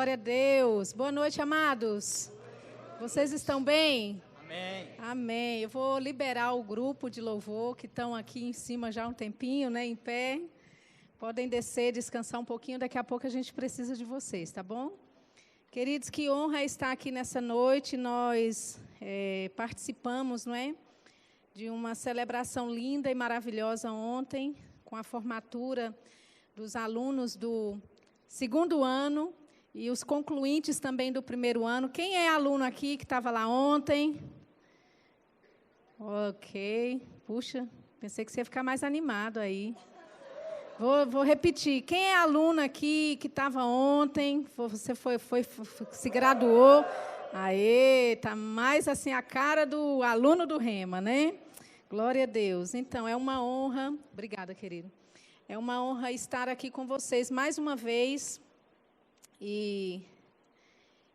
Glória a Deus. Boa noite, amados. Vocês estão bem? Amém. Amém. Eu vou liberar o grupo de louvor que estão aqui em cima já há um tempinho, né, em pé. Podem descer, descansar um pouquinho. Daqui a pouco a gente precisa de vocês, tá bom? Queridos, que honra estar aqui nessa noite. Nós participamos, não é, de uma celebração linda e maravilhosa ontem, com a formatura dos alunos do segundo ano e os concluintes também do primeiro ano. Quem é aluno aqui que estava lá ontem? Ok. Puxa, pensei que você ia ficar mais animado aí. Vou repetir. Quem é aluno aqui que estava ontem? Você se graduou? Aê, está mais assim a cara do aluno do Rema, né? Glória a Deus. Então, é uma honra. Obrigada, querido. É uma honra estar aqui com vocês mais uma vez. E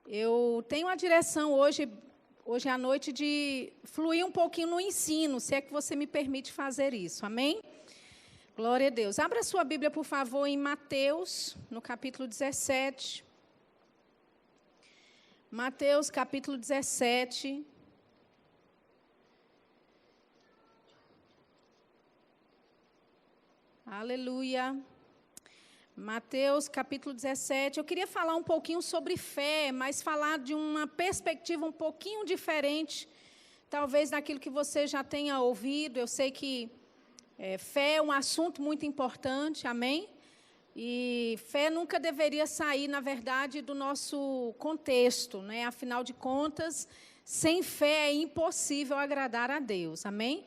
eu tenho a direção hoje à noite de fluir um pouquinho no ensino, se é que você me permite fazer isso. Amém? Glória a Deus. Abra sua Bíblia, por favor, em Mateus, no capítulo 17. Mateus, capítulo 17. Aleluia. Mateus, capítulo 17. Eu queria falar um pouquinho sobre fé, mas falar de uma perspectiva um pouquinho diferente, talvez daquilo que você já tenha ouvido. Eu sei que fé é um assunto muito importante, amém? E fé nunca deveria sair, na verdade, do nosso contexto, né? Afinal de contas, sem fé é impossível agradar a Deus, amém?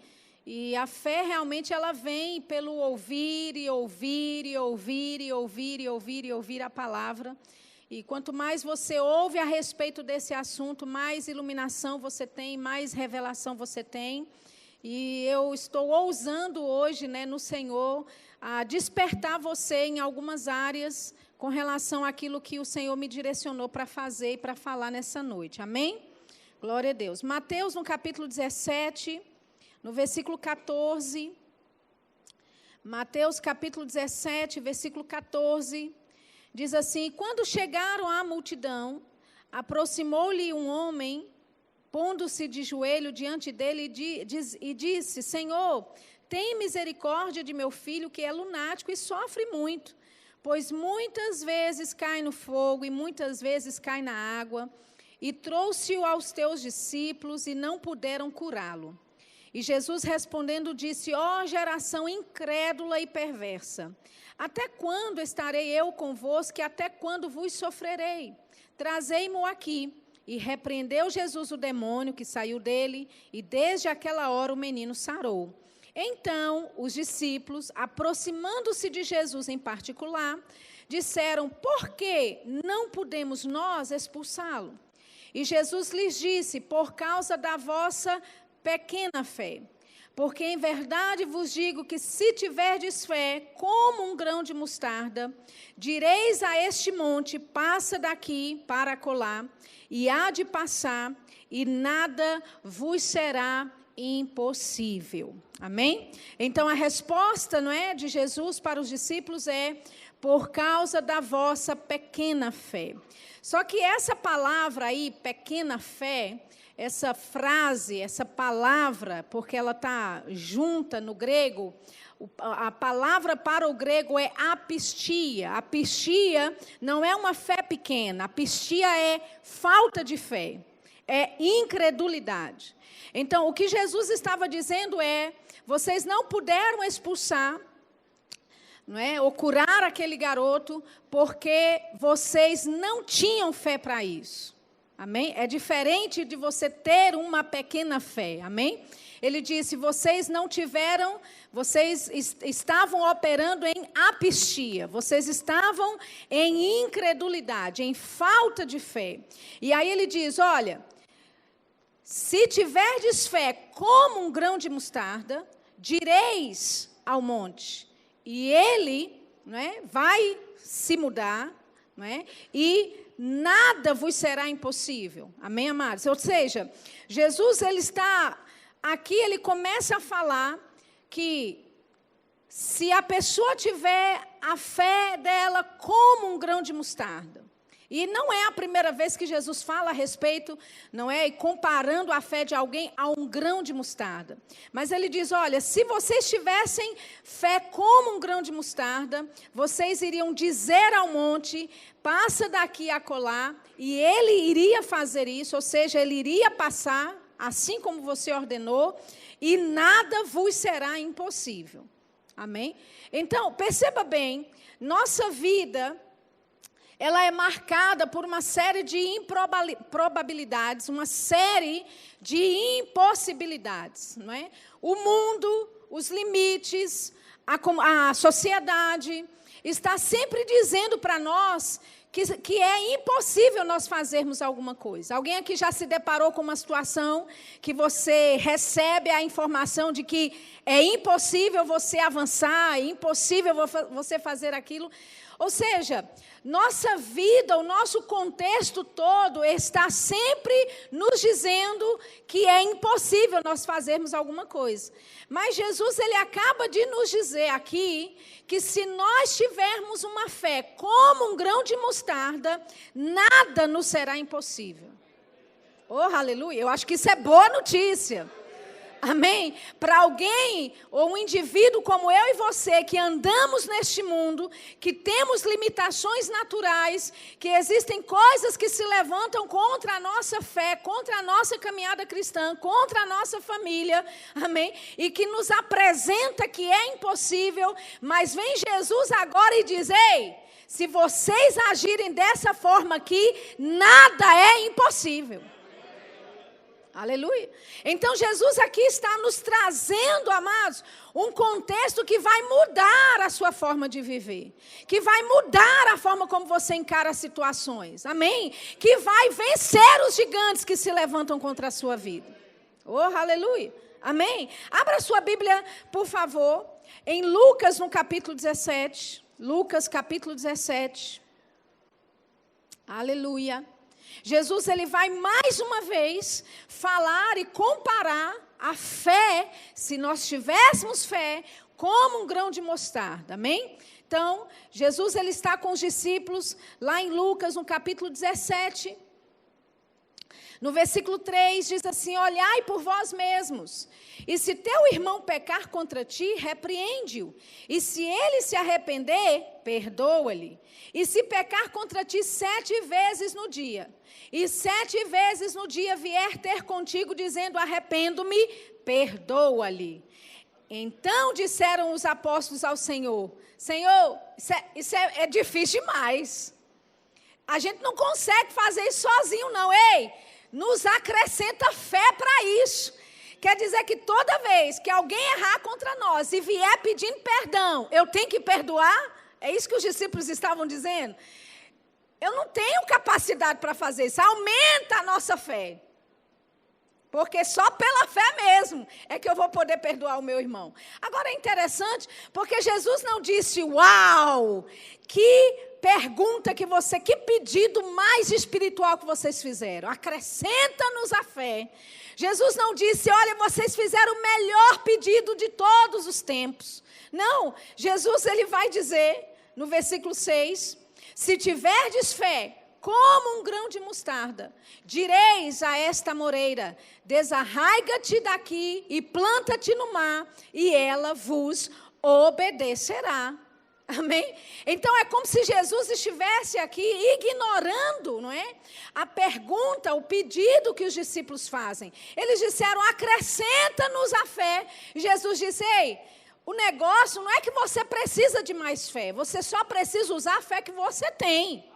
E a fé realmente ela vem pelo ouvir e ouvir e ouvir e ouvir e ouvir e ouvir a palavra. E quanto mais você ouve a respeito desse assunto, mais iluminação você tem, mais revelação você tem. E eu estou ousando hoje, né, no Senhor, a despertar você em algumas áreas com relação àquilo que o Senhor me direcionou para fazer e para falar nessa noite. Amém? Glória a Deus. Mateus, no capítulo 17... no versículo 14, Mateus capítulo 17, versículo 14, diz assim: quando chegaram à multidão, aproximou-lhe um homem, pondo-se de joelho diante dele e disse: Senhor, tem misericórdia de meu filho, que é lunático e sofre muito, pois muitas vezes cai no fogo e muitas vezes cai na água, e trouxe-o aos teus discípulos e não puderam curá-lo. E Jesus respondendo disse: ó geração incrédula e perversa, até quando estarei eu convosco e até quando vos sofrerei? Trazei-mo aqui. E repreendeu Jesus o demônio que saiu dele, e desde aquela hora o menino sarou. Então os discípulos, aproximando-se de Jesus em particular, disseram: por que não podemos nós expulsá-lo? E Jesus lhes disse: por causa da vossa pequena fé. Porque em verdade vos digo que se tiverdes fé como um grão de mostarda, direis a este monte: passa daqui para acolá, e há de passar, e nada vos será impossível. Amém? Então a resposta, não é, de Jesus para os discípulos é: por causa da vossa pequena fé. Só que essa palavra aí, pequena fé, essa frase, essa palavra, porque ela está junta no grego, a palavra para o grego é apistia. Apistia não é uma fé pequena, apistia é falta de fé, é incredulidade. Então, o que Jesus estava dizendo é: vocês não puderam expulsar, não é, ou curar aquele garoto, porque vocês não tinham fé para isso. Amém? É diferente de você ter uma pequena fé. Amém? Ele disse: vocês não tiveram, vocês estavam operando em apistia, vocês estavam em incredulidade, em falta de fé. E aí ele diz: olha, se tiverdes fé como um grão de mostarda, direis ao monte, e ele, não é, vai se mudar, não é, e nada vos será impossível. Amém, amados? Ou seja, Jesus, ele está aqui, ele começa a falar que se a pessoa tiver a fé dela como um grão de mostarda, E não é a primeira vez que Jesus fala a respeito, não é? E comparando a fé de alguém a um grão de mostarda. Mas ele diz, olha, se vocês tivessem fé como um grão de mostarda, vocês iriam dizer ao monte, passa daqui a acolá, e ele iria fazer isso, ou seja, ele iria passar, assim como você ordenou, e nada vos será impossível. Amém? Então, perceba bem, nossa vida, ela é marcada por uma série de improbabilidades, uma série de impossibilidades, não é? O mundo, os limites, a sociedade, está sempre dizendo para nós que é impossível nós fazermos alguma coisa. Alguém aqui já se deparou com uma situação que você recebe a informação de que é impossível você avançar, é impossível você fazer aquilo? Ou seja, nossa vida, o nosso contexto todo está sempre nos dizendo que é impossível nós fazermos alguma coisa. Mas Jesus, ele acaba de nos dizer aqui que se nós tivermos uma fé como um grão de mostarda, nada nos será impossível. Oh, aleluia! Eu acho que isso é boa notícia. Amém? Para alguém ou um indivíduo como eu e você, que andamos neste mundo, que temos limitações naturais, que existem coisas que se levantam contra a nossa fé, contra a nossa caminhada cristã, contra a nossa família, amém? E que nos apresenta que é impossível, mas vem Jesus agora e diz, ei, se vocês agirem dessa forma aqui, nada é impossível. Aleluia. Então, Jesus aqui está nos trazendo, amados, um contexto que vai mudar a sua forma de viver. Que vai mudar a forma como você encara as situações. Amém? Que vai vencer os gigantes que se levantam contra a sua vida. Oh, aleluia. Amém? Abra sua Bíblia, por favor, em Lucas, no capítulo 17. Lucas, capítulo 17. Aleluia. Jesus, ele vai mais uma vez falar e comparar a fé, se nós tivéssemos fé, como um grão de mostarda, amém? Então, Jesus, ele está com os discípulos, lá em Lucas, no capítulo 17, no versículo 3, diz assim, olhai por vós mesmos, e se teu irmão pecar contra ti, repreende-o, e se ele se arrepender, perdoa-lhe, e se pecar contra ti 7 vezes no dia, e 7 vezes no dia vier ter contigo, dizendo, arrependo-me, perdoa-lhe. Então disseram os apóstolos ao Senhor, Senhor, isso é difícil demais. A gente não consegue fazer isso sozinho, não. Ei, nos acrescenta fé para isso. Quer dizer que toda vez que alguém errar contra nós e vier pedindo perdão, eu tenho que perdoar? É isso que os discípulos estavam dizendo? Eu não tenho capacidade para fazer isso. Aumenta a nossa fé. Porque só pela fé mesmo é que eu vou poder perdoar o meu irmão. Agora é interessante, porque Jesus não disse, uau, que pergunta que pedido mais espiritual que vocês fizeram. Acrescenta-nos a fé. Jesus não disse, olha, vocês fizeram o melhor pedido de todos os tempos. Não, Jesus, ele vai dizer, no versículo 6, se tiverdes fé, como um grão de mostarda, direis a esta moreira, desarraiga-te daqui e planta-te no mar, e ela vos obedecerá. Amém? Então é como se Jesus estivesse aqui ignorando, não é? A pergunta, o pedido que os discípulos fazem. Eles disseram, acrescenta-nos a fé. E Jesus disse, ei, o negócio não é que você precisa de mais fé, você só precisa usar a fé que você tem.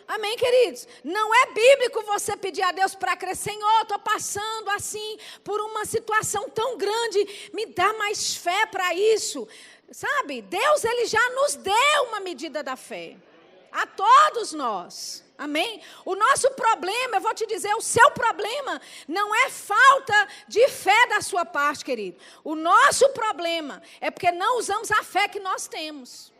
Amém, queridos? Não é bíblico você pedir a Deus para crescer. Senhor, estou passando assim por uma situação tão grande, me dá mais fé para isso. Sabe, Deus, ele já nos deu uma medida da fé. A todos nós. Amém? O nosso problema, eu vou te dizer, o seu problema não é falta de fé da sua parte, querido. O nosso problema é porque não usamos a fé que nós temos.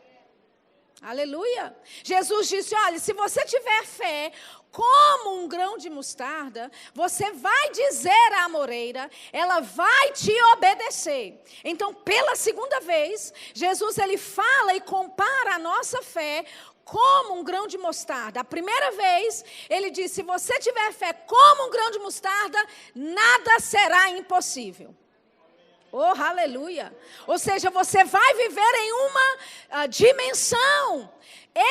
Aleluia. Jesus disse, olha, se você tiver fé como um grão de mostarda, você vai dizer à amoreira, ela vai te obedecer. Então, pela segunda vez, Jesus, ele fala e compara a nossa fé como um grão de mostarda. A primeira vez, ele diz, se você tiver fé como um grão de mostarda, nada será impossível. Oh, aleluia. Ou seja, você vai viver em uma dimensão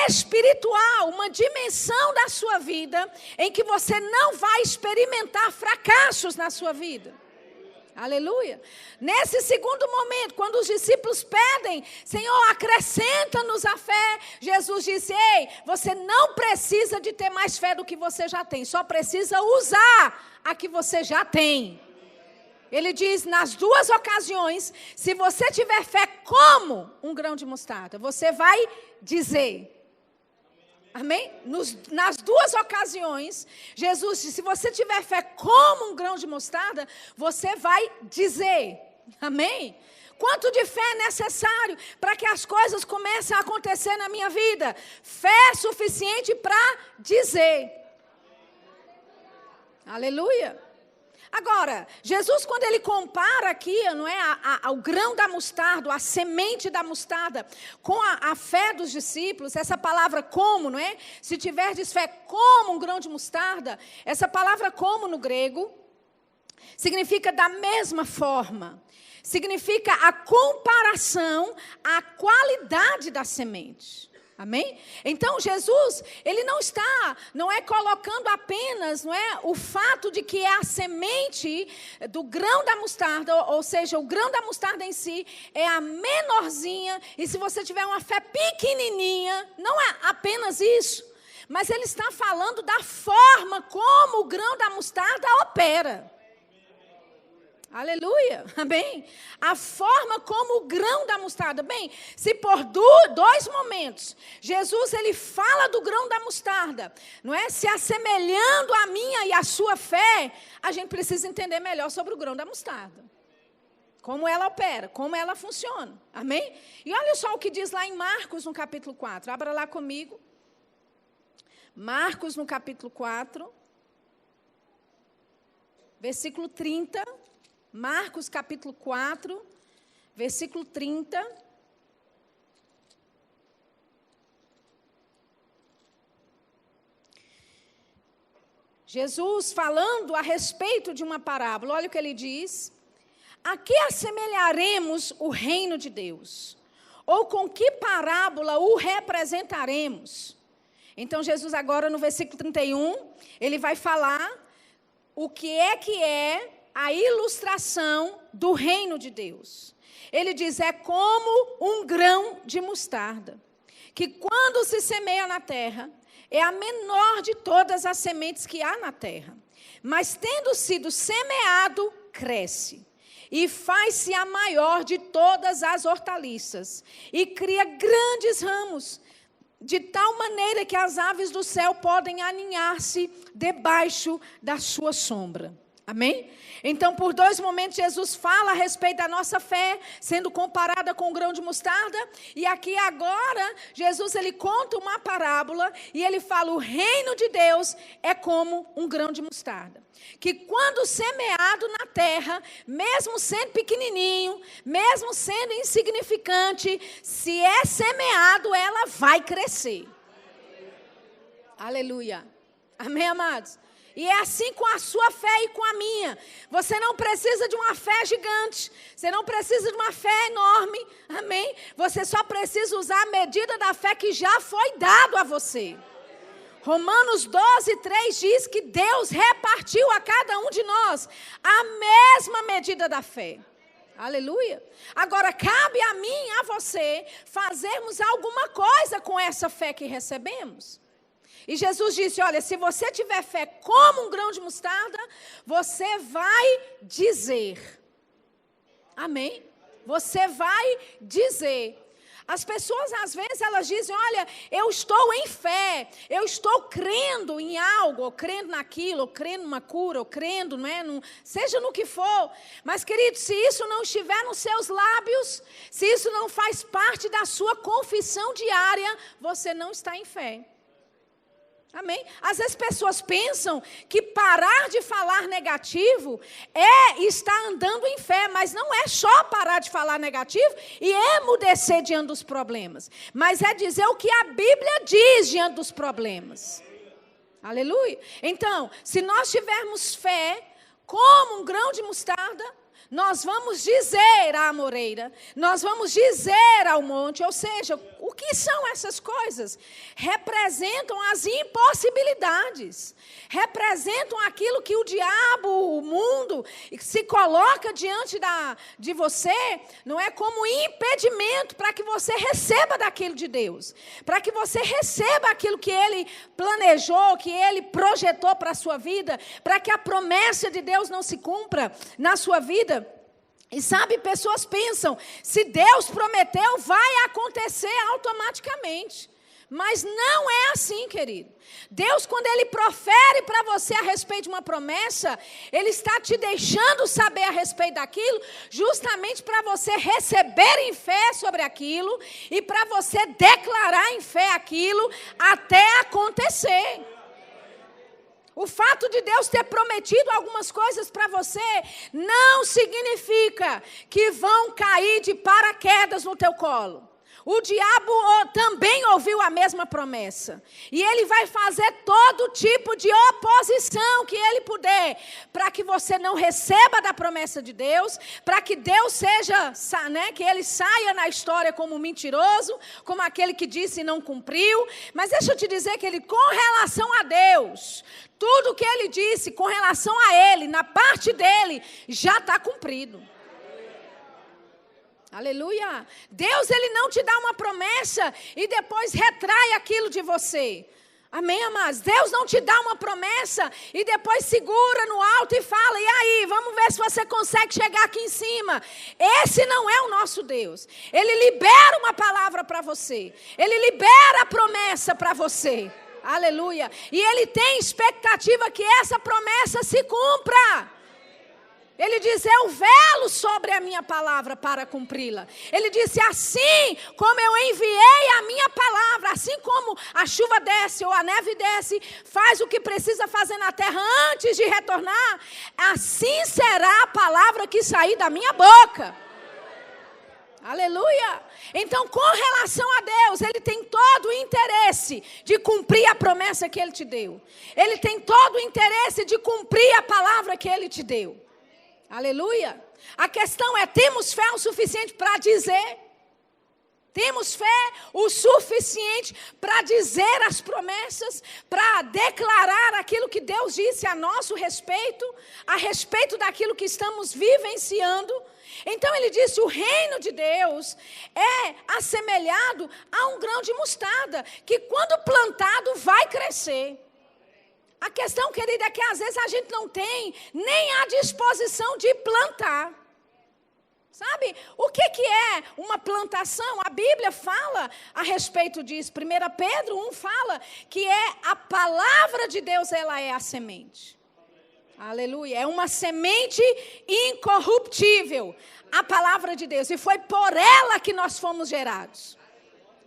espiritual, uma dimensão da sua vida, em que você não vai experimentar fracassos na sua vida. Aleluia. Nesse segundo momento, quando os discípulos pedem, Senhor, acrescenta-nos a fé, Jesus disse, ei, você não precisa de ter mais fé do que você já tem, só precisa usar a que você já tem. Ele diz, nas duas ocasiões, se você tiver fé como um grão de mostarda, você vai dizer. Amém? Nas duas ocasiões, Jesus disse, se você tiver fé como um grão de mostarda, você vai dizer. Amém? Quanto de fé é necessário para que as coisas comecem a acontecer na minha vida? Fé suficiente para dizer. Aleluia. Agora, Jesus, quando ele compara aqui, não é, ao grão da mostarda, a semente da mostarda, com a fé dos discípulos, essa palavra como, não é? Se tiverdes fé como um grão de mostarda, essa palavra como no grego, significa da mesma forma. Significa a comparação à qualidade da semente. Amém? Então, Jesus, ele não é colocando apenas, não é, o fato de que é a semente do grão da mostarda, ou seja, o grão da mostarda em si é a menorzinha, e se você tiver uma fé pequenininha, não é apenas isso, mas ele está falando da forma como o grão da mostarda opera. Aleluia, amém? A forma como o grão da mostarda. Bem, se por dois momentos, Jesus ele fala do grão da mostarda, não é? Se assemelhando à minha e à sua fé, a gente precisa entender melhor sobre o grão da mostarda. Como ela opera, como ela funciona, amém? E olha só o que diz lá em Marcos, no capítulo 4. Abra lá comigo. Marcos, no capítulo 4, versículo 30. Marcos capítulo 4, versículo 30. Jesus falando a respeito de uma parábola, olha o que ele diz. A que assemelharemos o reino de Deus? Ou com que parábola o representaremos? Então Jesus agora no versículo 31, ele vai falar o que é a ilustração do reino de Deus. Ele diz, é como um grão de mostarda, que quando se semeia na terra, é a menor de todas as sementes que há na terra. Mas tendo sido semeado, cresce, e faz-se a maior de todas as hortaliças, e cria grandes ramos, de tal maneira que as aves do céu podem aninhar-se debaixo da sua sombra. Amém? Então, por dois momentos, Jesus fala a respeito da nossa fé, sendo comparada com o grão de mostarda. E aqui agora, Jesus ele conta uma parábola e ele fala, o reino de Deus é como um grão de mostarda. Que quando semeado na terra, mesmo sendo pequenininho, mesmo sendo insignificante, se é semeado, ela vai crescer. Aleluia. Amém, amados? E é assim com a sua fé e com a minha. Você não precisa de uma fé gigante. Você não precisa de uma fé enorme. Amém? Você só precisa usar a medida da fé que já foi dado a você. Romanos 12, 3 diz que Deus repartiu a cada um de nós a mesma medida da fé. Aleluia. Agora, cabe a mim e a você fazermos alguma coisa com essa fé que recebemos. E Jesus disse, olha, se você tiver fé como um grão de mostarda, você vai dizer. Amém? Você vai dizer. As pessoas, às vezes, elas dizem, olha, eu estou em fé, eu estou crendo em algo, ou crendo naquilo, ou crendo numa cura, ou crendo, não é? Seja no que for. Mas, querido, se isso não estiver nos seus lábios, se isso não faz parte da sua confissão diária, você não está em fé. Amém? Às vezes pessoas pensam que parar de falar negativo é estar andando em fé, mas não é só parar de falar negativo e emudecer diante dos problemas, mas é dizer o que a Bíblia diz diante dos problemas. Aleluia. Então, se nós tivermos fé como um grão de mostarda, nós vamos dizer à amoreira, nós vamos dizer ao monte, ou seja, o que são essas coisas? Representam as impossibilidades, representam aquilo que o diabo, o mundo, se coloca diante de você, não é, como impedimento para que você receba daquilo de Deus, para que você receba aquilo que Ele planejou, que Ele projetou para a sua vida, para que a promessa de Deus não se cumpra na sua vida. E sabe, pessoas pensam, se Deus prometeu, vai acontecer automaticamente. Mas não é assim, querido. Deus, quando Ele profere para você a respeito de uma promessa, Ele está te deixando saber a respeito daquilo, justamente para você receber em fé sobre aquilo, e para você declarar em fé aquilo, até acontecer. O fato de Deus ter prometido algumas coisas para você não significa que vão cair de paraquedas no teu colo. O diabo também ouviu a mesma promessa. E ele vai fazer todo tipo de oposição que ele puder, para que você não receba da promessa de Deus, para que Deus seja, né, que ele saia na história como mentiroso, como aquele que disse e não cumpriu. Mas deixa eu te dizer, que ele, com relação a Deus, tudo que ele disse com relação a ele, na parte dele, já está cumprido. Aleluia. Deus, Ele não te dá uma promessa e depois retrai aquilo de você. Amém, amados? Deus não te dá uma promessa e depois segura no alto e fala, e aí, vamos ver se você consegue chegar aqui em cima. Esse não é o nosso Deus. Ele libera uma palavra para você. Ele libera a promessa para você. Aleluia. E Ele tem expectativa que essa promessa se cumpra. Ele diz, eu velo sobre a minha palavra para cumpri-la. Ele disse, assim como eu enviei a minha palavra, assim como a chuva desce ou a neve desce, faz o que precisa fazer na terra antes de retornar, assim será a palavra que sair da minha boca. Aleluia. Então, com relação a Deus, Ele tem todo o interesse de cumprir a promessa que Ele te deu. Ele tem todo o interesse de cumprir a palavra que Ele te deu. Aleluia. A questão é, temos fé o suficiente para dizer? Temos fé o suficiente para dizer as promessas, para declarar aquilo que Deus disse a nosso respeito, a respeito daquilo que estamos vivenciando? Então ele disse, o reino de Deus é assemelhado a um grão de mostarda, que quando plantado vai crescer. A questão, querida, é que às vezes a gente não tem nem a disposição de plantar. Sabe? O que é uma plantação? A Bíblia fala a respeito disso. 1 Pedro 1 fala que a palavra de Deus, ela é a semente. Aleluia. É uma semente incorruptível. A palavra de Deus. E foi por ela que nós fomos gerados.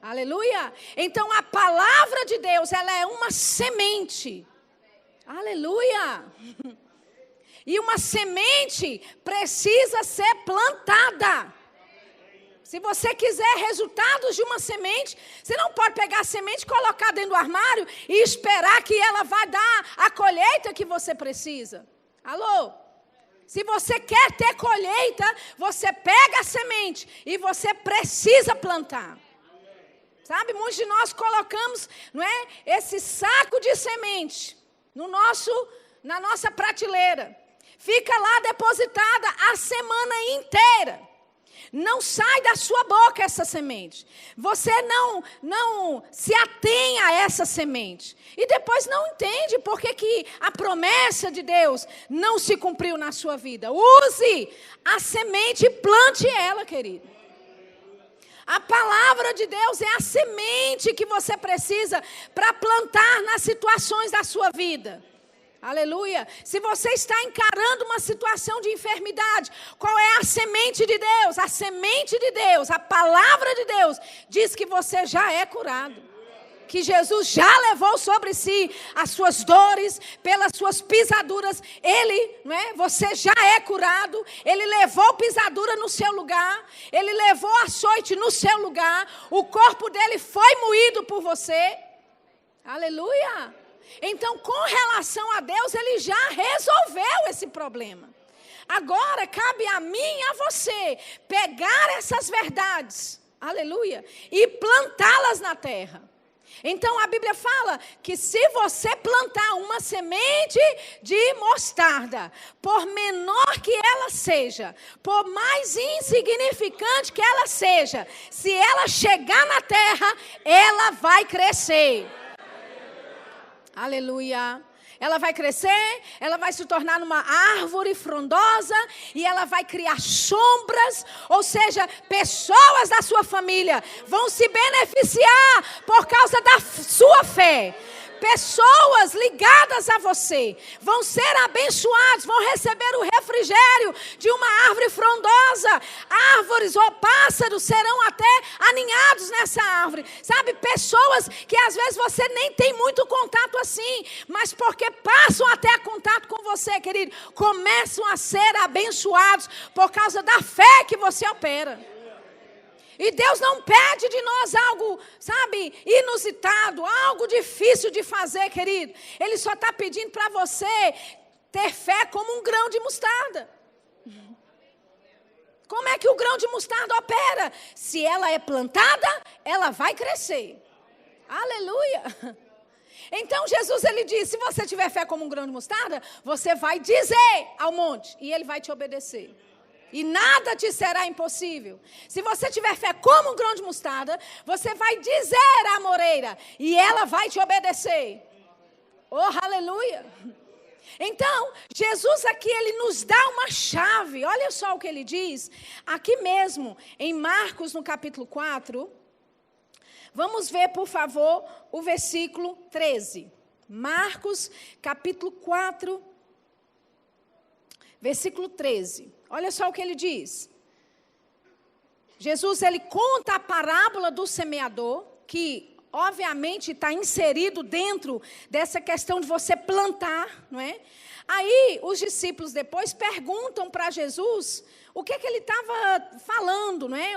Aleluia. Então a palavra de Deus, ela é uma semente. Aleluia! E uma semente precisa ser plantada. Se você quiser resultados de uma semente, você não pode pegar a semente, colocar dentro do armário e esperar que ela vá dar a colheita que você precisa. Alô? Se você quer ter colheita, você pega a semente e você precisa plantar. Sabe, muitos de nós colocamos, não é, esse saco de semente na nossa prateleira. Fica lá depositada a semana inteira. Não sai da sua boca essa semente. Você não se atém a essa semente. E depois não entende por que a promessa de Deus não se cumpriu na sua vida. Use a semente e plante ela, querido. A palavra de Deus é a semente que você precisa para plantar nas situações da sua vida. Aleluia. Se você está encarando uma situação de enfermidade, qual é a semente de Deus? A semente de Deus, a palavra de Deus, diz que você já é curado. que Jesus já levou sobre si as suas dores, pelas suas pisaduras, você já é curado. Ele levou pisadura no seu lugar, ele levou açoite no seu lugar, o corpo dele foi moído por você. Aleluia! Então, com relação a Deus, ele já resolveu esse problema. Agora, cabe a mim e a você pegar essas verdades, aleluia, e plantá-las na terra. Então, a Bíblia fala que se você plantar uma semente de mostarda, por menor que ela seja, por mais insignificante que ela seja, se ela chegar na terra, ela vai crescer. Aleluia. Ela vai crescer, ela vai se tornar uma árvore frondosa e ela vai criar sombras, ou seja, pessoas da sua família vão se beneficiar por causa da sua fé. Pessoas ligadas a você vão ser abençoados, vão receber o refrigério de uma árvore frondosa. Árvores ou pássaros serão até aninhados nessa árvore. Sabe, pessoas que às vezes você nem tem muito contato assim, mas porque passam até contato com você, querido, começam a ser abençoados por causa da fé que você opera. E Deus não pede de nós algo, sabe, inusitado, algo difícil de fazer, querido. Ele só está pedindo para você ter fé como um grão de mostarda. Como é que o grão de mostarda opera? Se ela é plantada, ela vai crescer. Aleluia! Então Jesus, ele diz, se você tiver fé como um grão de mostarda, você vai dizer ao monte e ele vai te obedecer. E nada te será impossível. Se você tiver fé como um grão de mostarda, você vai dizer à moreira e ela vai te obedecer. Oh, aleluia! Então, Jesus aqui, ele nos dá uma chave. Olha só o que ele diz. Aqui mesmo, em Marcos, no capítulo 4. Vamos ver, por favor, o versículo 13. Marcos, capítulo 4, versículo 13. Olha só o que ele diz. Jesus, ele conta a parábola do semeador, que obviamente está inserido dentro dessa questão de você plantar, não é? Aí os discípulos depois perguntam para Jesus o que ele estava falando, não é?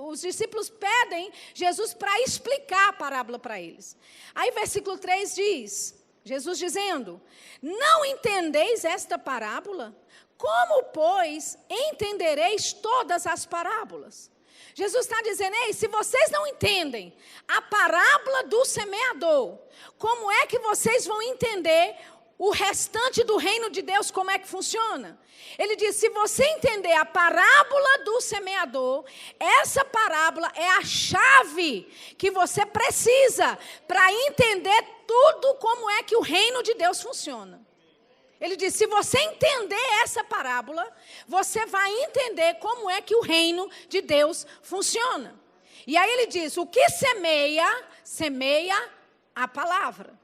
Os discípulos pedem Jesus para explicar a parábola para eles. Aí versículo 3 diz, Jesus dizendo, não entendeis esta parábola? Como, pois, entendereis todas as parábolas? Jesus está dizendo, ei, se vocês não entendem a parábola do semeador, como é que vocês vão entender o restante do reino de Deus, como é que funciona? Ele diz, se você entender a parábola do semeador, essa parábola é a chave que você precisa para entender tudo como é que o reino de Deus funciona. Ele diz, se você entender essa parábola, você vai entender como é que o reino de Deus funciona. E aí ele diz, o que semeia, semeia a palavra.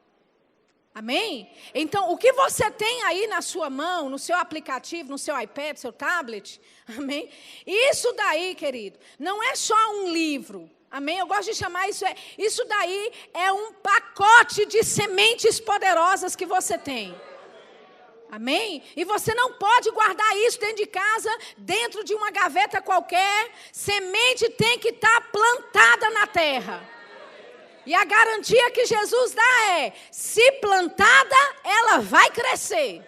Amém? Então, o que você tem aí na sua mão, no seu aplicativo, no seu iPad, seu tablet, amém? Isso daí, querido, não é só um livro. Amém? Eu gosto de chamar isso daí é um pacote de sementes poderosas que você tem. Amém? E você não pode guardar isso dentro de casa, dentro de uma gaveta qualquer. Semente tem que estar plantada na terra. E a garantia que Jesus dá é, se plantada, ela vai crescer.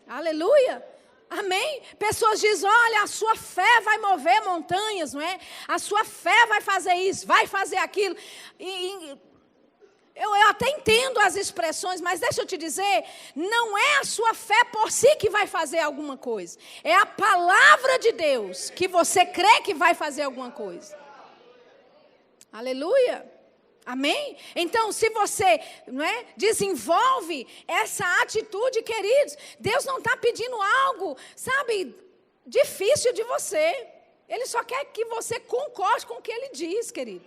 Aleluia. Amém? Pessoas dizem, olha, a sua fé vai mover montanhas, não é? A sua fé vai fazer isso, vai fazer aquilo. Eu até entendo as expressões, mas deixa eu te dizer, não é a sua fé por si que vai fazer alguma coisa. É a palavra de Deus que você crê que vai fazer alguma coisa. Aleluia. Amém? Então, se você desenvolve essa atitude, queridos, Deus não está pedindo algo, sabe, difícil de você. Ele só quer que você concorde com o que Ele diz, querido.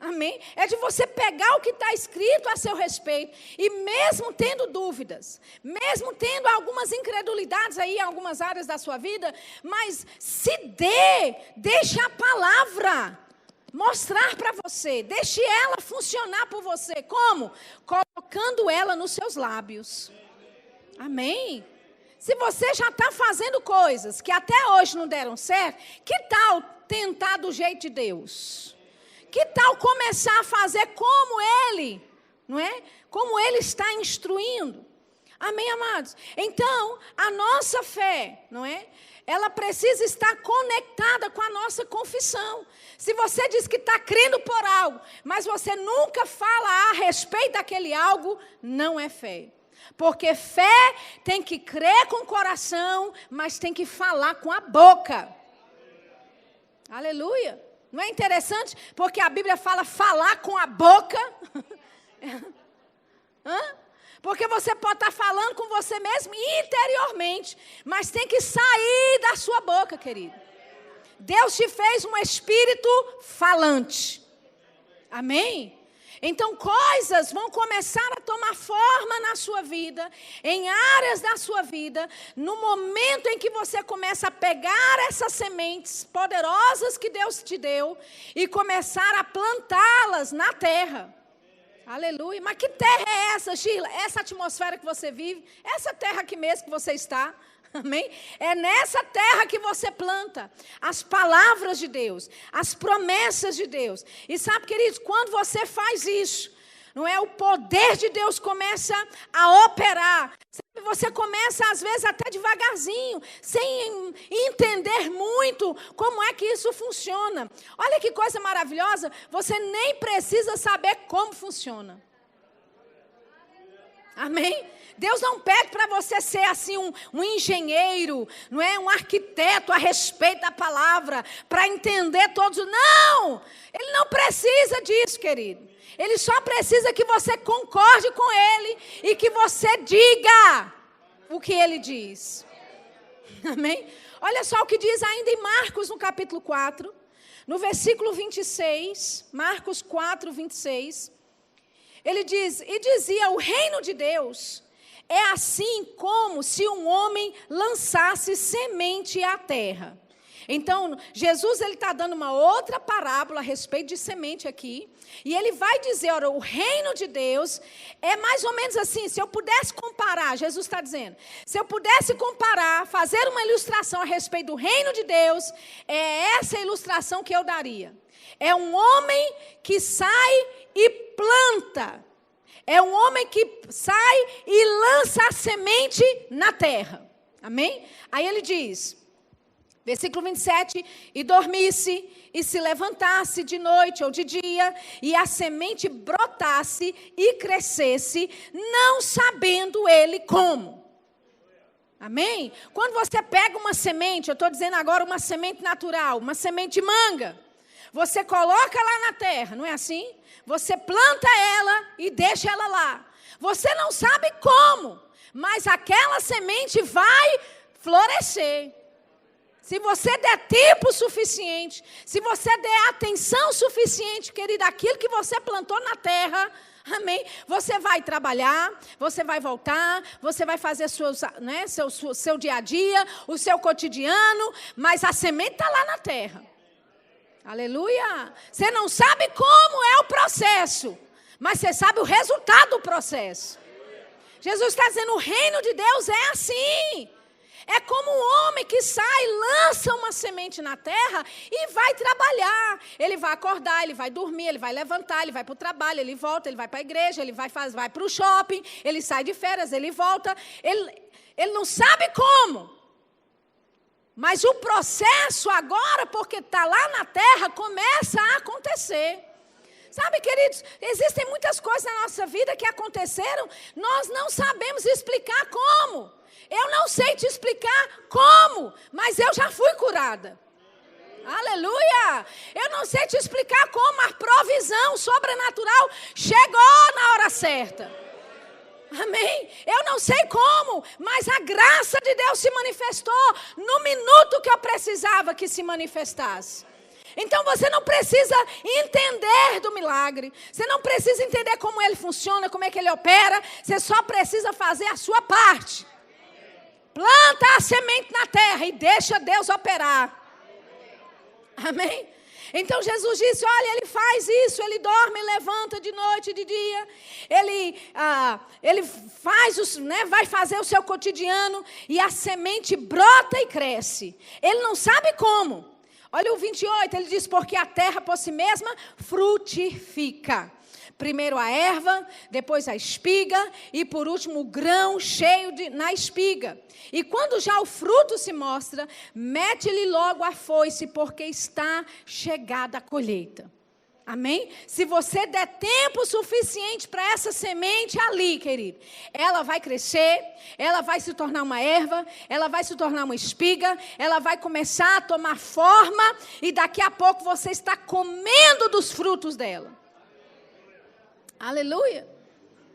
Amém? É de você pegar o que está escrito a seu respeito e mesmo tendo dúvidas, mesmo tendo algumas incredulidades aí em algumas áreas da sua vida, mas deixa a palavra mostrar para você. Deixe ela funcionar por você. Como? Colocando ela nos seus lábios. Amém? Se você já está fazendo coisas que até hoje não deram certo, que tal tentar do jeito de Deus? Que tal começar a fazer como Ele, não é? Como Ele está instruindo. Amém, amados? Então, a nossa fé, não é? Ela precisa estar conectada com a nossa confissão. Se você diz que está crendo por algo, mas você nunca fala a respeito daquele algo, não é fé. Porque fé tem que crer com o coração, mas tem que falar com a boca. Aleluia. Não é interessante? Porque a Bíblia fala falar com a boca. Porque você pode estar falando com você mesmo interiormente, mas tem que sair da sua boca, querido. Deus te fez um espírito falante. Amém? Então, coisas vão começar a tomar forma na sua vida, em áreas da sua vida, no momento em que você começa a pegar essas sementes poderosas que Deus te deu e começar a plantá-las na terra. Aleluia. Mas que terra é essa, Sheila? Essa atmosfera que você vive, essa terra aqui mesmo que você está. Amém? É nessa terra que você planta as palavras de Deus, as promessas de Deus. E sabe, queridos, quando você faz isso, não é? O poder de Deus começa a operar. Você começa, às vezes, até devagarzinho, sem entender muito como é que isso funciona. Olha que coisa maravilhosa, você nem precisa saber como funciona. Amém? Deus não pede para você ser assim um engenheiro, não é? Um arquiteto a respeito da palavra, para entender todos. Não! Ele não precisa disso, querido. Ele só precisa que você concorde com ele e que você diga o que ele diz. Amém? Olha só o que diz ainda em Marcos, no capítulo 4, no versículo 26, Marcos 4, 26. Ele diz, e dizia, o reino de Deus é assim como se um homem lançasse semente à terra. Então, Jesus está dando uma outra parábola a respeito de semente aqui. E ele vai dizer, olha, o reino de Deus é mais ou menos assim, se eu pudesse comparar, Jesus está dizendo, se eu pudesse comparar, fazer uma ilustração a respeito do reino de Deus, é essa a ilustração que eu daria. É um homem que sai e planta. É um homem que sai e lança a semente na terra. Amém? Aí ele diz, versículo 27, e dormisse, e se levantasse de noite ou de dia, e a semente brotasse e crescesse, não sabendo ele como. Amém? Quando você pega uma semente, eu estou dizendo agora uma semente natural, uma semente de manga, você coloca lá na terra, não é assim? Você planta ela e deixa ela lá. Você não sabe como, mas aquela semente vai florescer. Se você der tempo suficiente, se você der atenção suficiente, querida, aquilo que você plantou na terra, amém? Você vai trabalhar, você vai voltar, você vai fazer seu dia a dia, o seu cotidiano, mas a semente está lá na terra. Aleluia! Você não sabe como é o processo, mas você sabe o resultado do processo. Jesus está dizendo, o reino de Deus é assim. É como um homem que sai, lança uma semente na terra e vai trabalhar. Ele vai acordar, ele vai dormir, ele vai levantar, ele vai para o trabalho, ele volta, ele vai para a igreja, ele vai para o shopping, ele sai de férias, ele volta. Ele não sabe como. Mas o processo agora, porque está lá na terra, começa a acontecer. Sabe, queridos, existem muitas coisas na nossa vida que aconteceram, nós não sabemos explicar como. Eu não sei te explicar como, mas eu já fui curada. Aleluia! Eu não sei te explicar como a provisão sobrenatural chegou na hora certa. Amém? Eu não sei como, mas a graça de Deus se manifestou no minuto que eu precisava que se manifestasse. Então você não precisa entender do milagre, você não precisa entender como ele funciona, como é que ele opera, você só precisa fazer a sua parte. Planta a semente na terra e deixa Deus operar. Amém? Então Jesus disse, olha, ele faz isso, ele dorme, levanta de noite, de dia, ele faz vai fazer o seu cotidiano e a semente brota e cresce. Ele não sabe como. Olha o 28, ele diz, porque a terra por si mesma frutifica. Primeiro a erva, depois a espiga e por último o grão cheio na espiga. E quando já o fruto se mostra, mete-lhe logo a foice, porque está chegada a colheita. Amém? Se você der tempo suficiente para essa semente ali, querido, ela vai crescer, ela vai se tornar uma erva, ela vai se tornar uma espiga, ela vai começar a tomar forma e daqui a pouco você está comendo dos frutos dela. Aleluia.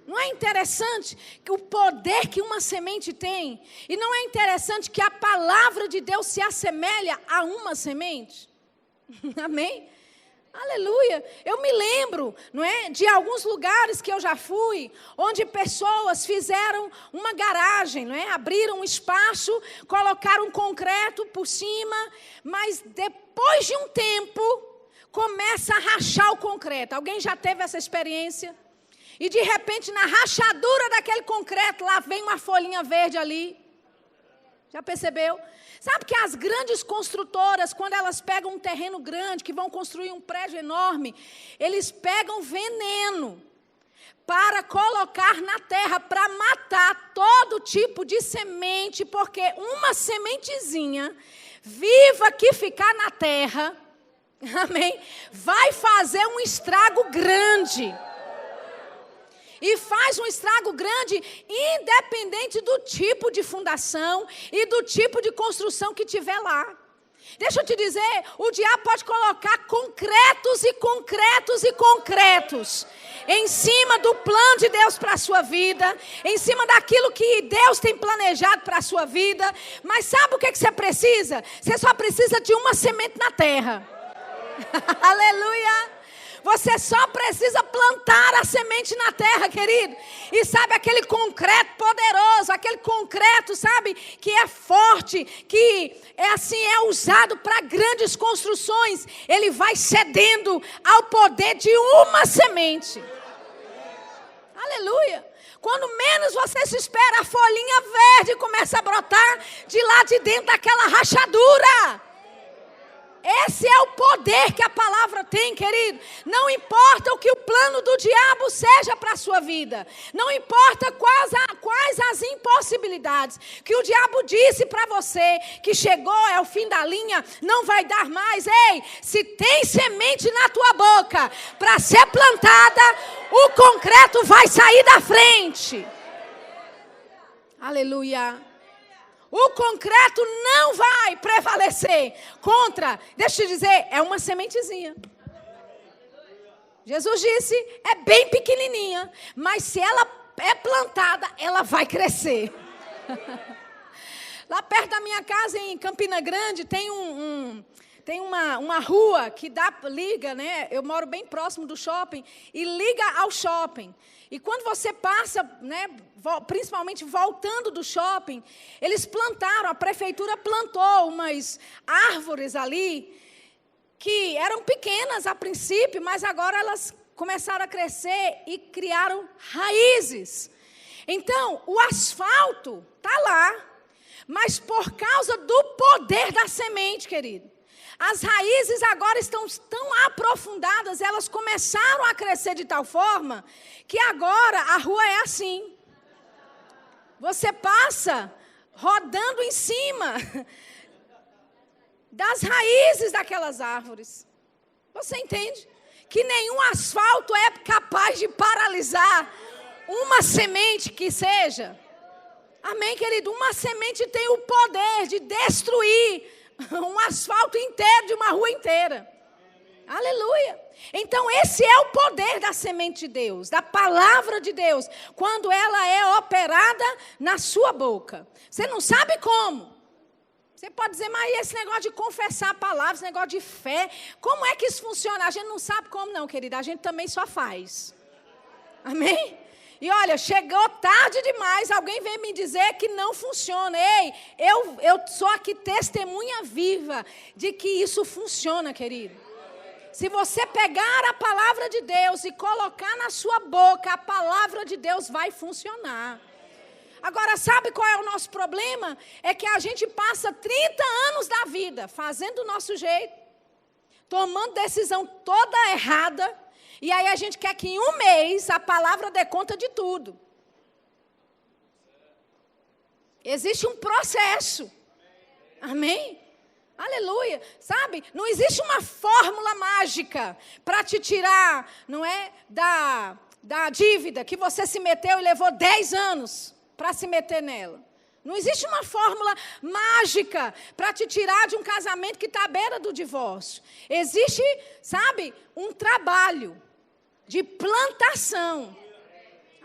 Não é interessante que o poder que uma semente tem? E não é interessante que a palavra de Deus se assemelha a uma semente? Amém? Aleluia. Eu me lembro, não é, de alguns lugares que eu já fui, onde pessoas fizeram uma garagem, não é? Abriram um espaço, colocaram concreto por cima, mas depois de um tempo começa a rachar o concreto. Alguém já teve essa experiência? E de repente, na rachadura daquele concreto, lá vem uma folhinha verde ali. Já percebeu? Sabe que as grandes construtoras, quando elas pegam um terreno grande, que vão construir um prédio enorme, eles pegam veneno para colocar na terra, para matar todo tipo de semente, porque uma sementezinha viva que ficar na terra, amém, vai fazer um estrago grande. E faz um estrago grande, independente do tipo de fundação e do tipo de construção que tiver lá. Deixa eu te dizer, o diabo pode colocar concretos e concretos e concretos em cima do plano de Deus para a sua vida, em cima daquilo que Deus tem planejado para a sua vida. Mas sabe o que você precisa? Você só precisa de uma semente na terra. Aleluia! Você só precisa plantar a semente na terra, querido. E sabe aquele concreto poderoso, aquele concreto, sabe, que é forte, que é usado para grandes construções. Ele vai cedendo ao poder de uma semente. Aleluia. Quando menos você se espera, a folhinha verde começa a brotar de lá de dentro daquela rachadura. Esse é o poder que a palavra tem, querido. Não importa o que o plano do diabo seja para a sua vida. Não importa quais as impossibilidades. Que o diabo disse para você que chegou, é o fim da linha, não vai dar mais. Ei, se tem semente na tua boca para ser plantada, o concreto vai sair da frente. Aleluia. O concreto não vai prevalecer contra, deixa eu te dizer, é uma sementezinha. Jesus disse, é bem pequenininha, mas se ela é plantada, ela vai crescer. Lá perto da minha casa, em Campina Grande, tem uma rua que liga, né? Eu moro bem próximo do shopping e liga ao shopping. E quando você passa, né, principalmente voltando do shopping, eles plantaram, a prefeitura plantou umas árvores ali, que eram pequenas a princípio, mas agora elas começaram a crescer e criaram raízes. Então, o asfalto está lá, mas por causa do poder da semente, querido. As raízes agora estão tão aprofundadas, elas começaram a crescer de tal forma que agora a rua é assim. Você passa rodando em cima das raízes daquelas árvores. Você entende? Que nenhum asfalto é capaz de paralisar uma semente que seja. Amém, querido? Uma semente tem o poder de destruir um asfalto inteiro de uma rua inteira. Aleluia. Então esse é o poder da semente de Deus, da palavra de Deus, quando ela é operada na sua boca. Você não sabe como. Você pode dizer, mas esse negócio de confessar a palavra, esse negócio de fé, como é que isso funciona? A gente não sabe como não, querida, a gente também só faz. Amém? E olha, chegou tarde demais, alguém vem me dizer que não funciona. Ei, eu sou aqui testemunha viva de que isso funciona, querido. Se você pegar a palavra de Deus e colocar na sua boca, a palavra de Deus vai funcionar. Agora, sabe qual é o nosso problema? É que a gente passa 30 anos da vida fazendo do nosso jeito, tomando decisão toda errada, e aí a gente quer que em um mês a palavra dê conta de tudo. Existe um processo. Amém? Aleluia. Sabe? Não existe uma fórmula mágica para te tirar, não é, da dívida que você se meteu e levou 10 anos para se meter nela. Não existe uma fórmula mágica para te tirar de um casamento que está à beira do divórcio. Existe, sabe, um trabalho de plantação.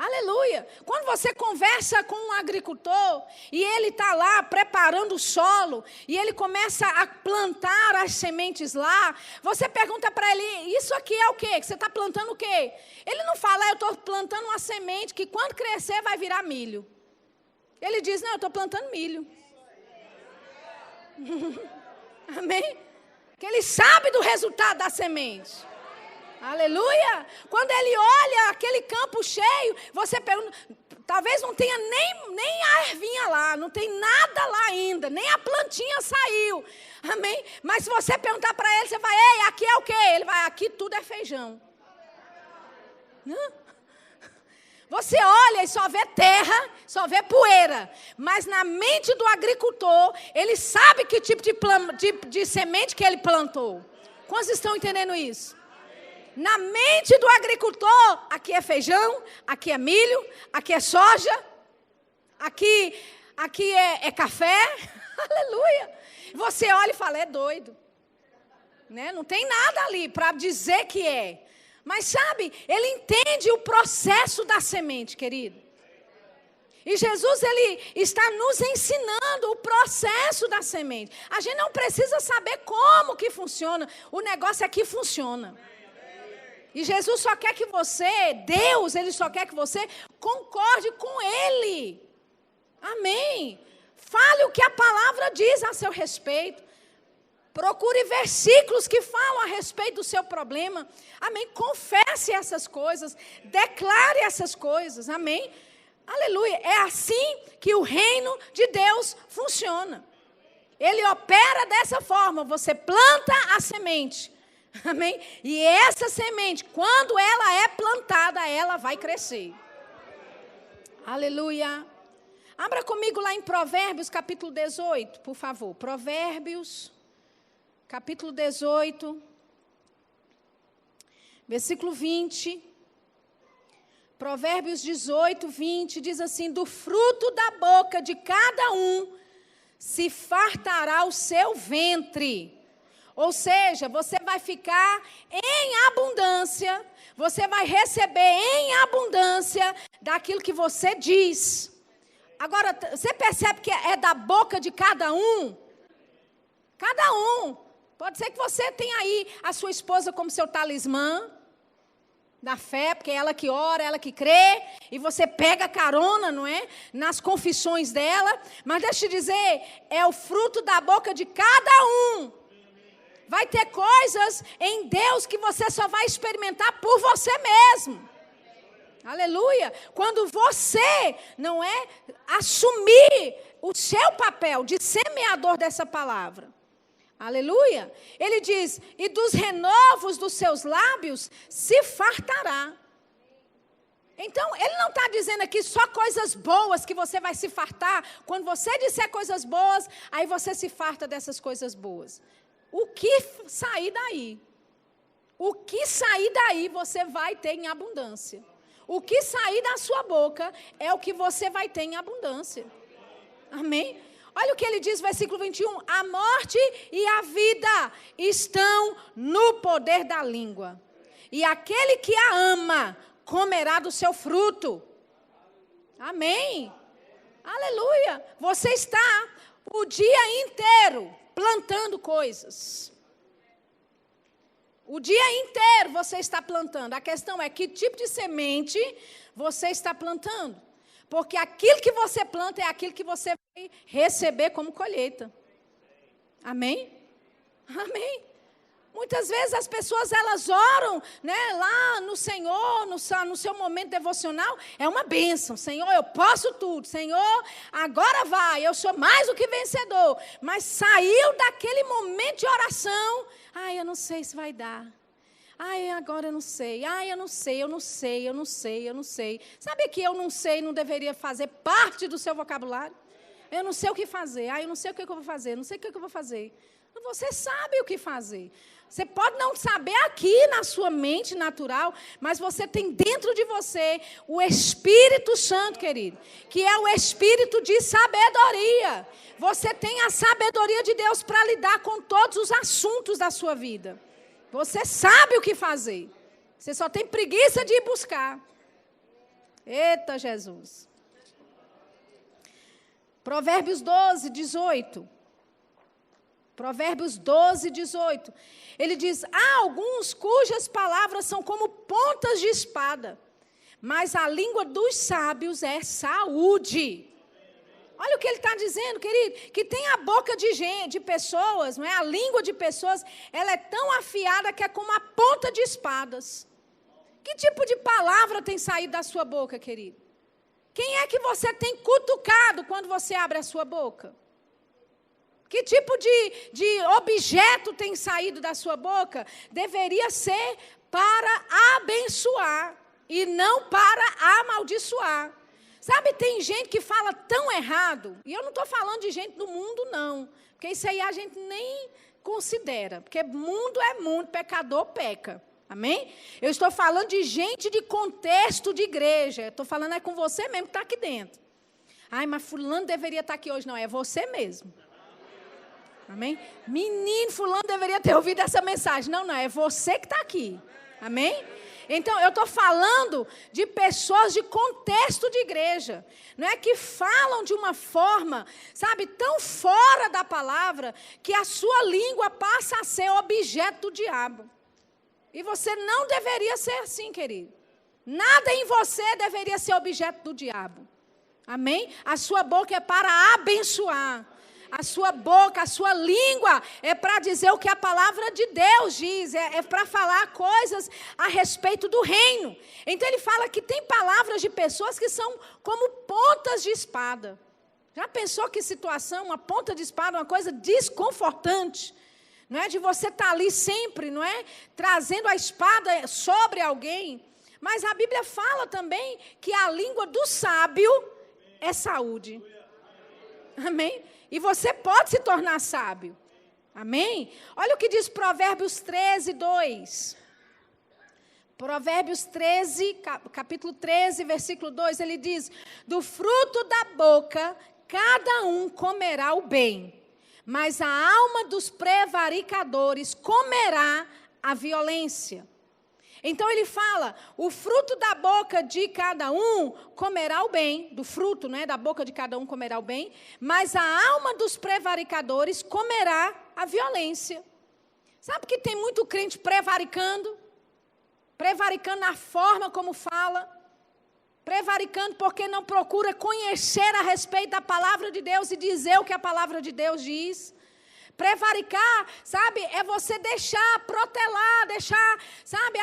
Aleluia. Quando você conversa com um agricultor e ele está lá preparando o solo e ele começa a plantar as sementes lá, você pergunta para ele, isso aqui é o quê? Que você está plantando o quê? Ele não fala, eu estou plantando uma semente que quando crescer vai virar milho. Ele diz, não, eu estou plantando milho. Amém? Porque ele sabe do resultado da semente. Aleluia! Quando ele olha aquele campo cheio, você pergunta, talvez não tenha nem a ervinha lá, não tem nada lá ainda, nem a plantinha saiu. Amém? Mas se você perguntar para ele, você vai, ei, aqui é o quê? Ele vai, aqui tudo é feijão. Você olha e só vê terra, só vê poeira. Mas na mente do agricultor, ele sabe que tipo de semente que ele plantou. Quantos estão entendendo isso? Na mente do agricultor, aqui é feijão, aqui é milho, aqui é soja, aqui é café. Aleluia. Você olha e fala, é doido. Né? Não tem nada ali para dizer que é. Mas sabe, ele entende o processo da semente, querido. E Jesus, ele está nos ensinando o processo da semente. A gente não precisa saber como que funciona. O negócio é que funciona. E Jesus só quer que você, Deus, ele só quer que você concorde com ele. Amém. Fale o que a palavra diz a seu respeito. Procure versículos que falam a respeito do seu problema. Amém. Confesse essas coisas. Declare essas coisas. Amém. Aleluia. É assim que o reino de Deus funciona. Ele opera dessa forma. Você planta a semente. Amém? E essa semente, quando ela é plantada, ela vai crescer. Aleluia. Abra comigo lá em Provérbios, capítulo 18, por favor. Provérbios, capítulo 18, versículo 20. Provérbios 18, 20, diz assim, do fruto da boca de cada um se fartará o seu ventre. Ou seja, você vai ficar em abundância, você vai receber em abundância daquilo que você diz. Agora, você percebe que é da boca de cada um? Cada um. Pode ser que você tenha aí a sua esposa como seu talismã da fé, porque é ela que ora, ela que crê, e você pega carona, não é? Nas confissões dela. Mas deixa eu te dizer, é o fruto da boca de cada um. Vai ter coisas em Deus que você só vai experimentar por você mesmo. Aleluia. Quando você, não é, assumir o seu papel de semeador dessa palavra. Aleluia. Ele diz, e dos renovos dos seus lábios se fartará. Então, ele não está dizendo aqui só coisas boas que você vai se fartar. Quando você disser coisas boas, aí você se farta dessas coisas boas. O que sair daí? O que sair daí você vai ter em abundância. O que sair da sua boca é o que você vai ter em abundância. Amém? Olha o que ele diz, versículo 21. A morte e a vida estão no poder da língua. E aquele que a ama comerá do seu fruto. Amém? Aleluia. Você está o dia inteiro plantando coisas. O dia inteiro você está plantando. A questão é que tipo de semente você está plantando. Porque aquilo que você planta é aquilo que você vai receber como colheita. Amém? Amém. Muitas vezes as pessoas, elas oram, né, lá no Senhor, no seu momento devocional, é uma bênção. Senhor, eu posso tudo. Senhor, agora vai, eu sou mais do que vencedor. Mas saiu daquele momento de oração, eu não sei se vai dar. Agora eu não sei. Eu não sei. Sabe que eu não sei não deveria fazer parte do seu vocabulário? Eu não sei o que fazer. Eu não sei o que eu vou fazer. Não sei o que eu vou fazer. Você sabe o que fazer. Você pode não saber aqui na sua mente natural, mas você tem dentro de você o Espírito Santo, querido, que é o Espírito de sabedoria. Você tem a sabedoria de Deus para lidar com todos os assuntos da sua vida. Você sabe o que fazer. Você só tem preguiça de ir buscar. Eita, Jesus. Provérbios 12, 18. Provérbios 12, 18. Ele diz, há alguns cujas palavras são como pontas de espada, mas a língua dos sábios é saúde. Olha o que ele está dizendo, querido, que tem a boca de pessoas, não é? A língua de pessoas, ela é tão afiada que é como a ponta de espadas. Que tipo de palavra tem saído da sua boca, querido? Quem é que você tem cutucado quando você abre a sua boca? Que tipo de objeto tem saído da sua boca? Deveria ser para abençoar e não para amaldiçoar. Sabe, tem gente que fala tão errado, e eu não estou falando de gente do mundo, não, porque isso aí a gente nem considera, porque mundo é mundo, pecador peca, amém? Eu estou falando de gente de contexto de igreja, estou falando com você mesmo que está aqui dentro. Mas fulano deveria estar aqui hoje, não, é você mesmo. Amém? Menino, fulano deveria ter ouvido essa mensagem, não, é você que está aqui, amém? Então, eu estou falando de pessoas de contexto de igreja. Não é que falam de uma forma, sabe, tão fora da palavra, que a sua língua passa a ser objeto do diabo. E você não deveria ser assim, querido. Nada em você deveria ser objeto do diabo. Amém? A sua boca é para abençoar. A sua boca, a sua língua é para dizer o que a palavra de Deus diz, é para falar coisas a respeito do reino. Então ele fala que tem palavras de pessoas que são como pontas de espada. Já pensou que situação, uma ponta de espada, uma coisa desconfortante, não é? De você estar ali sempre, não é? Trazendo a espada sobre alguém. Mas a Bíblia fala também que a língua do sábio é saúde. Amém? E você pode se tornar sábio. Amém? Olha o que diz Provérbios 13, 2. Provérbios 13, capítulo 13, versículo 2, ele diz, do fruto da boca cada um comerá o bem, mas a alma dos prevaricadores comerá a violência. Então ele fala, o fruto da boca de cada um comerá o bem, do fruto, né, da boca de cada um comerá o bem, mas a alma dos prevaricadores comerá a violência. Sabe que tem muito crente prevaricando na forma como fala, prevaricando porque não procura conhecer a respeito da palavra de Deus e dizer o que a palavra de Deus diz. Prevaricar, sabe, é você deixar, protelar, sabe,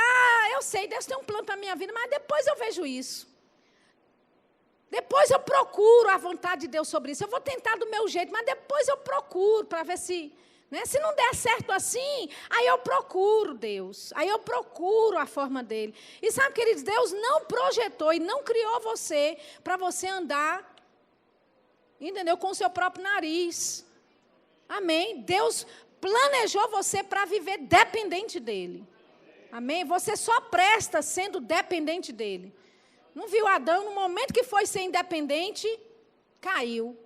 eu sei, Deus tem um plano para a minha vida, mas depois eu vejo isso. Depois eu procuro a vontade de Deus sobre isso. Eu vou tentar do meu jeito, mas depois eu procuro para ver se, né, se não der certo assim, aí eu procuro Deus, aí eu procuro a forma dele. E sabe, queridos, Deus não projetou e não criou você para você andar, entendeu, com o seu próprio nariz. Amém? Deus planejou você para viver dependente dele. Amém? Você só presta sendo dependente dele. Não viu Adão, no momento que foi ser independente, caiu.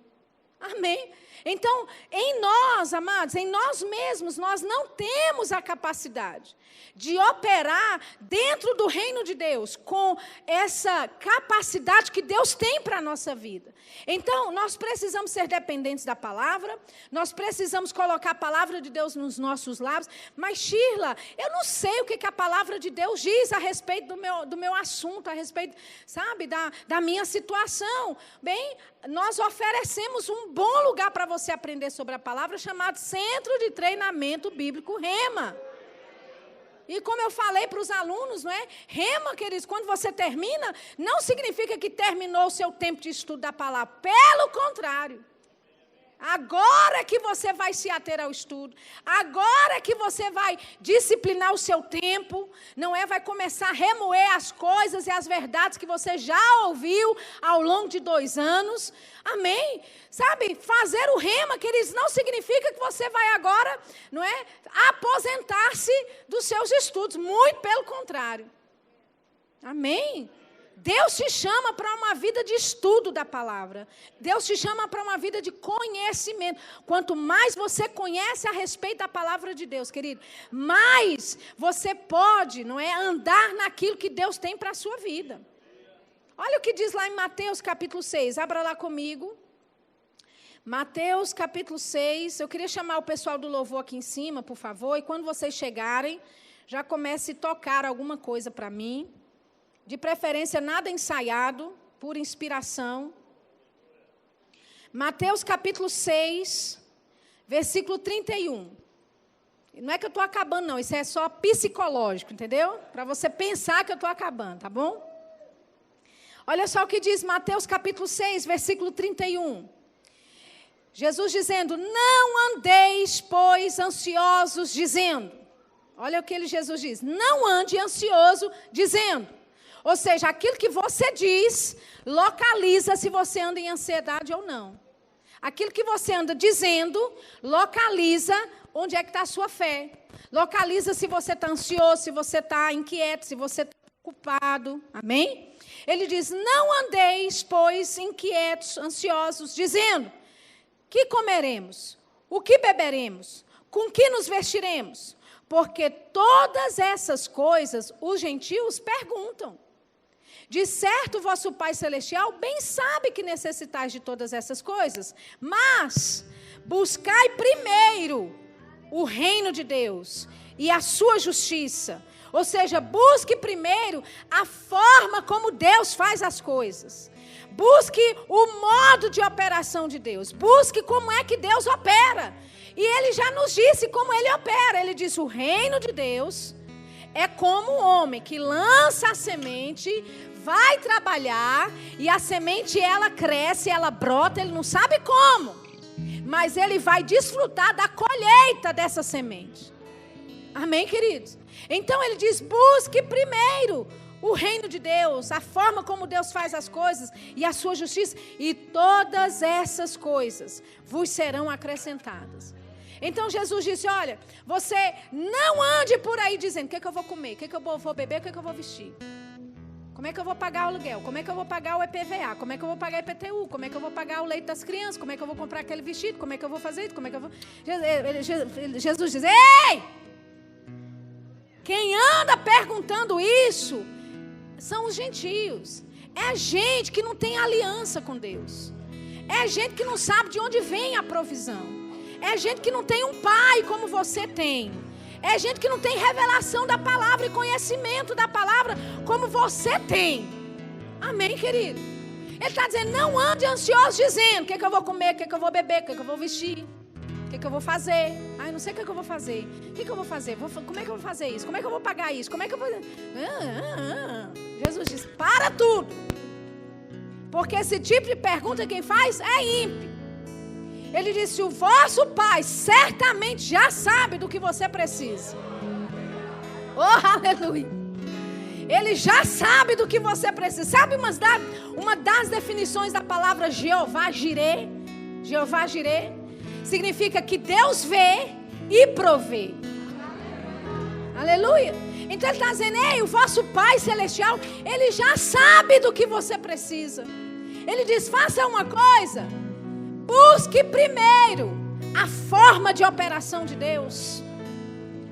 Amém? Então, em nós, amados, em nós mesmos, nós não temos a capacidade de operar dentro do reino de Deus com essa capacidade que Deus tem para a nossa vida. Então, nós precisamos ser dependentes da palavra, nós precisamos colocar a palavra de Deus nos nossos lábios, mas, Shirla, eu não sei o que a palavra de Deus diz a respeito do meu assunto, a respeito, sabe, da minha situação. Bem, nós oferecemos um bom lugar para você aprender sobre a palavra, chamado Centro de Treinamento Bíblico Rema. E como eu falei para os alunos, não é? Rema, queridos, quando você termina, não significa que terminou o seu tempo de estudo da palavra. Pelo contrário. Agora que você vai se ater ao estudo, agora que você vai disciplinar o seu tempo, não é? Vai começar a remoer as coisas e as verdades que você já ouviu ao longo de 2 anos. Amém? Sabe, fazer o rema, queridos, não significa que você vai agora, não é? Aposentar-se dos seus estudos, muito pelo contrário. Amém? Deus te chama para uma vida de estudo da palavra. Deus te chama para uma vida de conhecimento. Quanto mais você conhece a respeito da palavra de Deus, querido, mais você pode, não é, andar naquilo que Deus tem para a sua vida. Olha o que diz lá em Mateus capítulo 6. Abra lá comigo. Mateus capítulo 6. Eu queria chamar o pessoal do louvor aqui em cima, por favor. E quando vocês chegarem, já comece a tocar alguma coisa para mim. De preferência, nada ensaiado, por inspiração. Mateus capítulo 6, versículo 31. Não é que eu estou acabando, não. Isso é só psicológico, entendeu? Para você pensar que eu estou acabando, tá bom? Olha só o que diz Mateus capítulo 6, versículo 31. Jesus dizendo, não andeis, pois, ansiosos, dizendo. Olha o que Jesus diz. Não ande ansioso, dizendo. Ou seja, aquilo que você diz, localiza se você anda em ansiedade ou não. Aquilo que você anda dizendo, localiza onde é que está a sua fé. Localiza se você está ansioso, se você está inquieto, se você está ocupado. Amém? Ele diz, não andeis, pois, inquietos, ansiosos, dizendo, que comeremos? O que beberemos? Com que nos vestiremos? Porque todas essas coisas os gentios perguntam. De certo, vosso Pai Celestial bem sabe que necessitais de todas essas coisas, mas buscai primeiro o reino de Deus e a sua justiça. Ou seja, busque primeiro a forma como Deus faz as coisas. Busque o modo de operação de Deus. Busque como é que Deus opera. E Ele já nos disse como Ele opera. Ele disse, o reino de Deus é como um homem que lança a semente, vai trabalhar, e a semente ela cresce, ela brota, ele não sabe como, mas ele vai desfrutar da colheita dessa semente. Amém, queridos? Então ele diz, busque primeiro o reino de Deus, a forma como Deus faz as coisas e a sua justiça, e todas essas coisas vos serão acrescentadas. Então Jesus disse, olha, você não ande por aí dizendo, o que é que eu vou comer, o que é que eu vou beber, o que é que eu vou vestir. Como é que eu vou pagar o aluguel? Como é que eu vou pagar o EPVA? Como é que eu vou pagar o IPTU? Como é que eu vou pagar o leite das crianças? Como é que eu vou comprar aquele vestido? Como é que eu vou fazer isso? Como é que eu vou... Jesus diz, ei! Quem anda perguntando isso são os gentios. É gente que não tem aliança com Deus. É gente que não sabe de onde vem a provisão. É gente que não tem um pai como você tem. É gente que não tem revelação da palavra e conhecimento da palavra como você tem. Amém, querido? Ele está dizendo, não ande ansioso dizendo, o que é que eu vou comer, o que é que eu vou beber, o que é que eu vou vestir, o que é que eu vou fazer. Ai, não sei o que é que eu vou fazer. O que é que eu vou fazer? Como é que eu vou fazer isso? Como é que eu vou pagar isso? Como é que eu vou... Jesus diz, para tudo. Porque esse tipo de pergunta quem faz é ímpio. Ele disse, o vosso Pai certamente já sabe do que você precisa. Oh, aleluia. Ele já sabe do que você precisa. Sabe uma das definições da palavra Jeová Jireh? Jeová Jireh significa que Deus vê e provê. Aleluia. Então ele está dizendo, ei, o vosso Pai Celestial, Ele já sabe do que você precisa. Ele diz, faça uma coisa. Busque primeiro a forma de operação de Deus.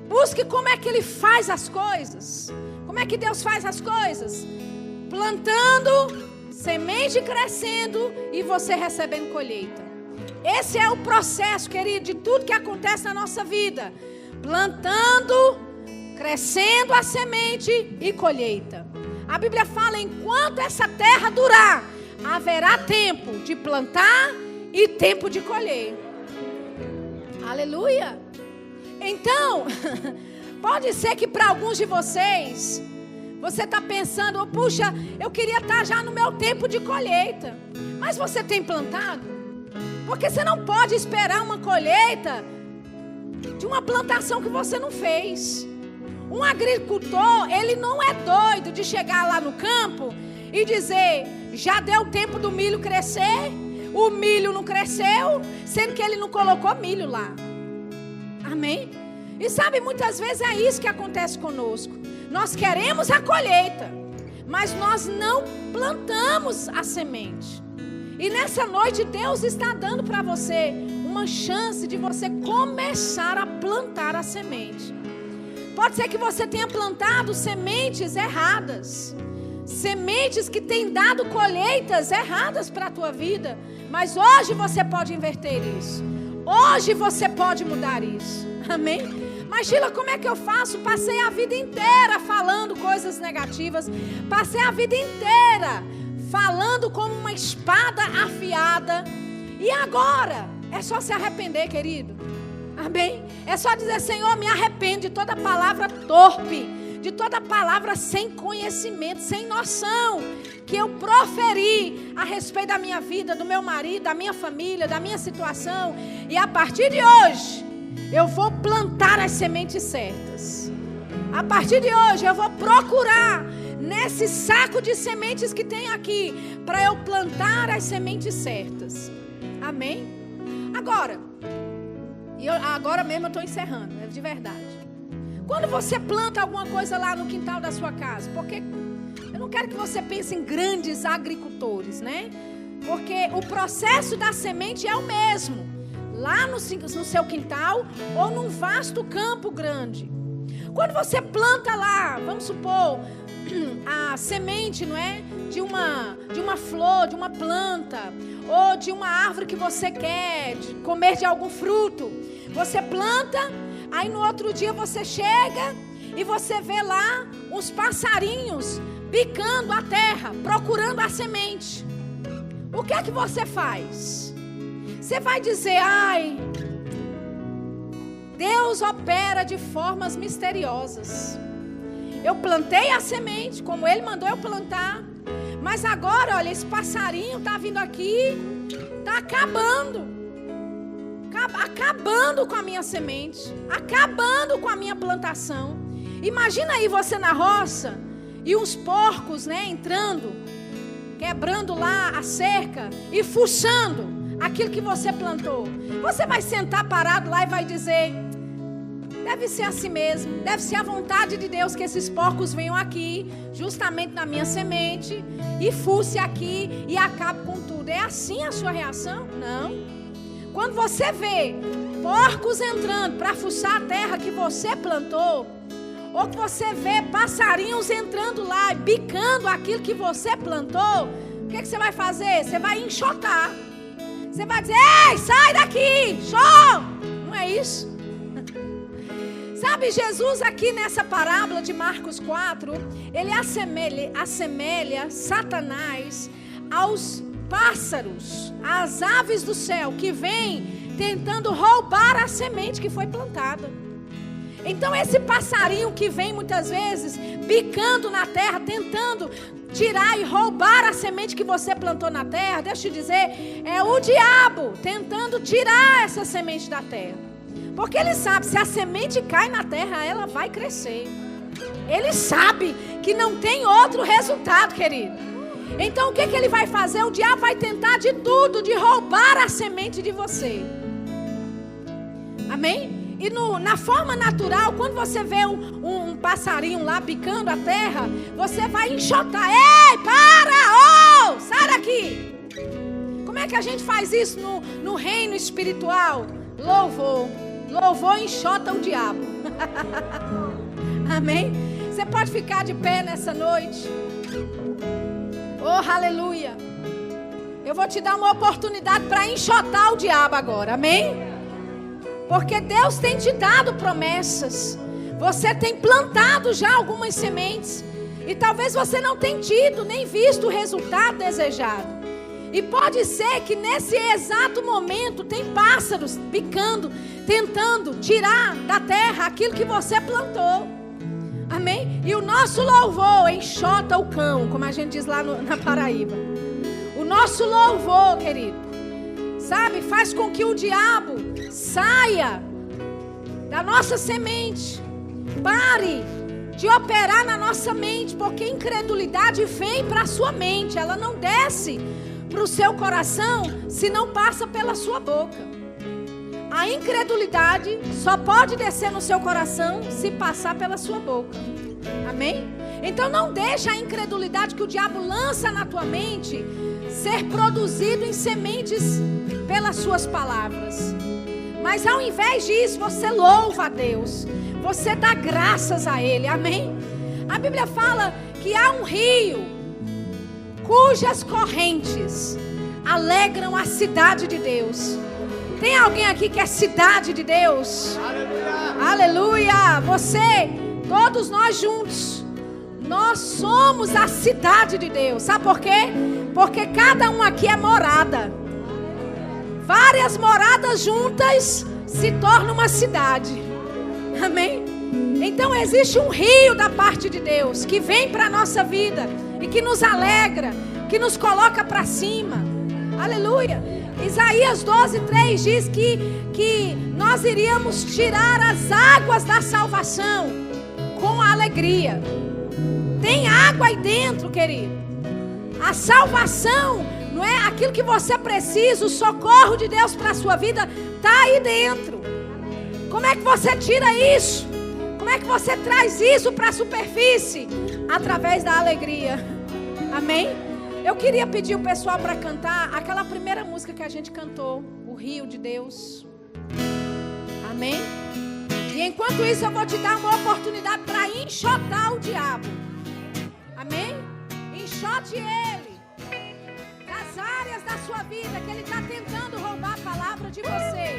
Busque como é que Ele faz as coisas. Como é que Deus faz as coisas? Plantando, semente crescendo e você recebendo colheita. Esse é o processo, querido, de tudo que acontece na nossa vida. Plantando, crescendo a semente e colheita. A Bíblia fala, enquanto essa terra durar, haverá tempo de plantar e tempo de colher. Aleluia. Então, Pode ser que para alguns de vocês, você está pensando, puxa, eu queria estar já no meu tempo de colheita. Mas você tem plantado? Porque você não pode esperar uma colheita de uma plantação que você não fez. Um agricultor, ele não é doido de chegar lá no campo e dizer, já deu tempo do milho crescer, o milho não cresceu, sendo que ele não colocou milho lá. Amém? E sabe, muitas vezes é isso que acontece conosco. Nós queremos a colheita, mas nós não plantamos a semente. E nessa noite Deus está dando para você uma chance de você começar a plantar a semente. Pode ser que você tenha plantado sementes erradas, sementes que têm dado colheitas erradas para a tua vida, mas hoje você pode inverter isso. Hoje você pode mudar isso. Amém? Mas Sheila, como é que eu faço? Passei a vida inteira falando coisas negativas. Passei a vida inteira falando como uma espada afiada. E agora? É só se arrepender, querido. Amém? É só dizer, Senhor, me arrependo de toda palavra torpe, de toda palavra sem conhecimento, sem noção, que eu proferi a respeito da minha vida, do meu marido, da minha família, da minha situação. E a partir de hoje, eu vou plantar as sementes certas. A partir de hoje eu vou procurar nesse saco de sementes que tem aqui, para eu plantar as sementes certas. Amém? Agora mesmo eu estou encerrando, é de verdade. Quando você planta alguma coisa lá no quintal da sua casa, porque eu não quero que você pense em grandes agricultores, né? Porque o processo da semente é o mesmo, lá no seu quintal ou num vasto campo grande. Quando você planta lá, vamos supor, a semente, não é? De uma flor, de uma planta, ou de uma árvore que você quer comer de algum fruto. Você planta, aí no outro dia você chega e você vê lá uns passarinhos picando a terra, procurando a semente. O que é que você faz? Você vai dizer, ai, Deus opera de formas misteriosas. Eu plantei a semente, como Ele mandou eu plantar. Mas agora, olha, esse passarinho está vindo aqui, está acabando com a minha semente, acabando com a minha plantação. Imagina aí você na roça e uns porcos, né, entrando, quebrando lá a cerca e fuçando aquilo que você plantou. Você vai sentar parado lá e vai dizer, deve ser assim mesmo, deve ser a vontade de Deus que esses porcos venham aqui, justamente na minha semente, e fuce aqui e acabe com tudo. É assim a sua reação? Não. Quando você vê porcos entrando para fuçar a terra que você plantou, ou que você vê passarinhos entrando lá e bicando aquilo que você plantou, o que você vai fazer? Você vai enxotar. Você vai dizer, ei, sai daqui, show! Não é isso? Sabe, Jesus aqui nessa parábola de Marcos 4, ele assemelha Satanás aos pássaros, às aves do céu, que vêm tentando roubar a semente que foi plantada. Então esse passarinho que vem muitas vezes bicando na terra, tentando tirar e roubar a semente que você plantou na terra, deixa eu te dizer, é o diabo tentando tirar essa semente da terra. Porque ele sabe, se a semente cai na terra, ela vai crescer. Ele sabe que não tem outro resultado, querido. Então o que ele vai fazer? O diabo vai tentar de tudo, de roubar a semente de você. Amém? E na forma natural, quando você vê um passarinho lá picando a terra, você vai enxotar. Ei, para! Oh, sai daqui! Como é que a gente faz isso no reino espiritual? Louvor. Louvor enxota o diabo. Amém? Você pode ficar de pé nessa noite. Oh, aleluia. Eu vou te dar uma oportunidade para enxotar o diabo agora. Amém? Porque Deus tem te dado promessas. Você tem plantado já algumas sementes. E talvez você não tenha tido nem visto o resultado desejado. E pode ser que nesse exato momento tem pássaros picando, tentando tirar da terra aquilo que você plantou. Amém? E o nosso louvor enxota o cão, como a gente diz lá na Paraíba. O nosso louvor, querido, sabe, faz com que o diabo saia da nossa semente. Pare de operar na nossa mente, porque incredulidade vem para a sua mente, ela não desce para o seu coração se não passa pela sua boca. A incredulidade só pode descer no seu coração se passar pela sua boca. Amém? Então não deixa a incredulidade que o diabo lança na tua mente ser produzido em sementes pelas suas palavras. Mas ao invés disso, você louva a Deus. Você dá graças a Ele. Amém? A Bíblia fala que há um rio cujas correntes alegram a cidade de Deus. Tem alguém aqui que é cidade de Deus? Aleluia! Aleluia! Você, todos nós juntos, nós somos a cidade de Deus. Sabe por quê? Porque cada um aqui é morada. Várias moradas juntas se tornam uma cidade. Amém? Então existe um rio da parte de Deus que vem para a nossa vida e que nos alegra, que nos coloca para cima. Aleluia! Isaías 12:3 diz que nós iríamos tirar as águas da salvação com alegria. Tem água aí dentro, querido. A salvação não é aquilo que você precisa, o socorro de Deus para a sua vida está aí dentro. Como é que você tira isso? Como é que você traz isso para a superfície? Através da alegria. Amém? Eu queria pedir o pessoal para cantar aquela primeira música que a gente cantou, O Rio de Deus. Amém? E enquanto isso eu vou te dar uma oportunidade para enxotar o diabo. Amém? Enxote ele das áreas da sua vida que ele está tentando roubar a palavra de você.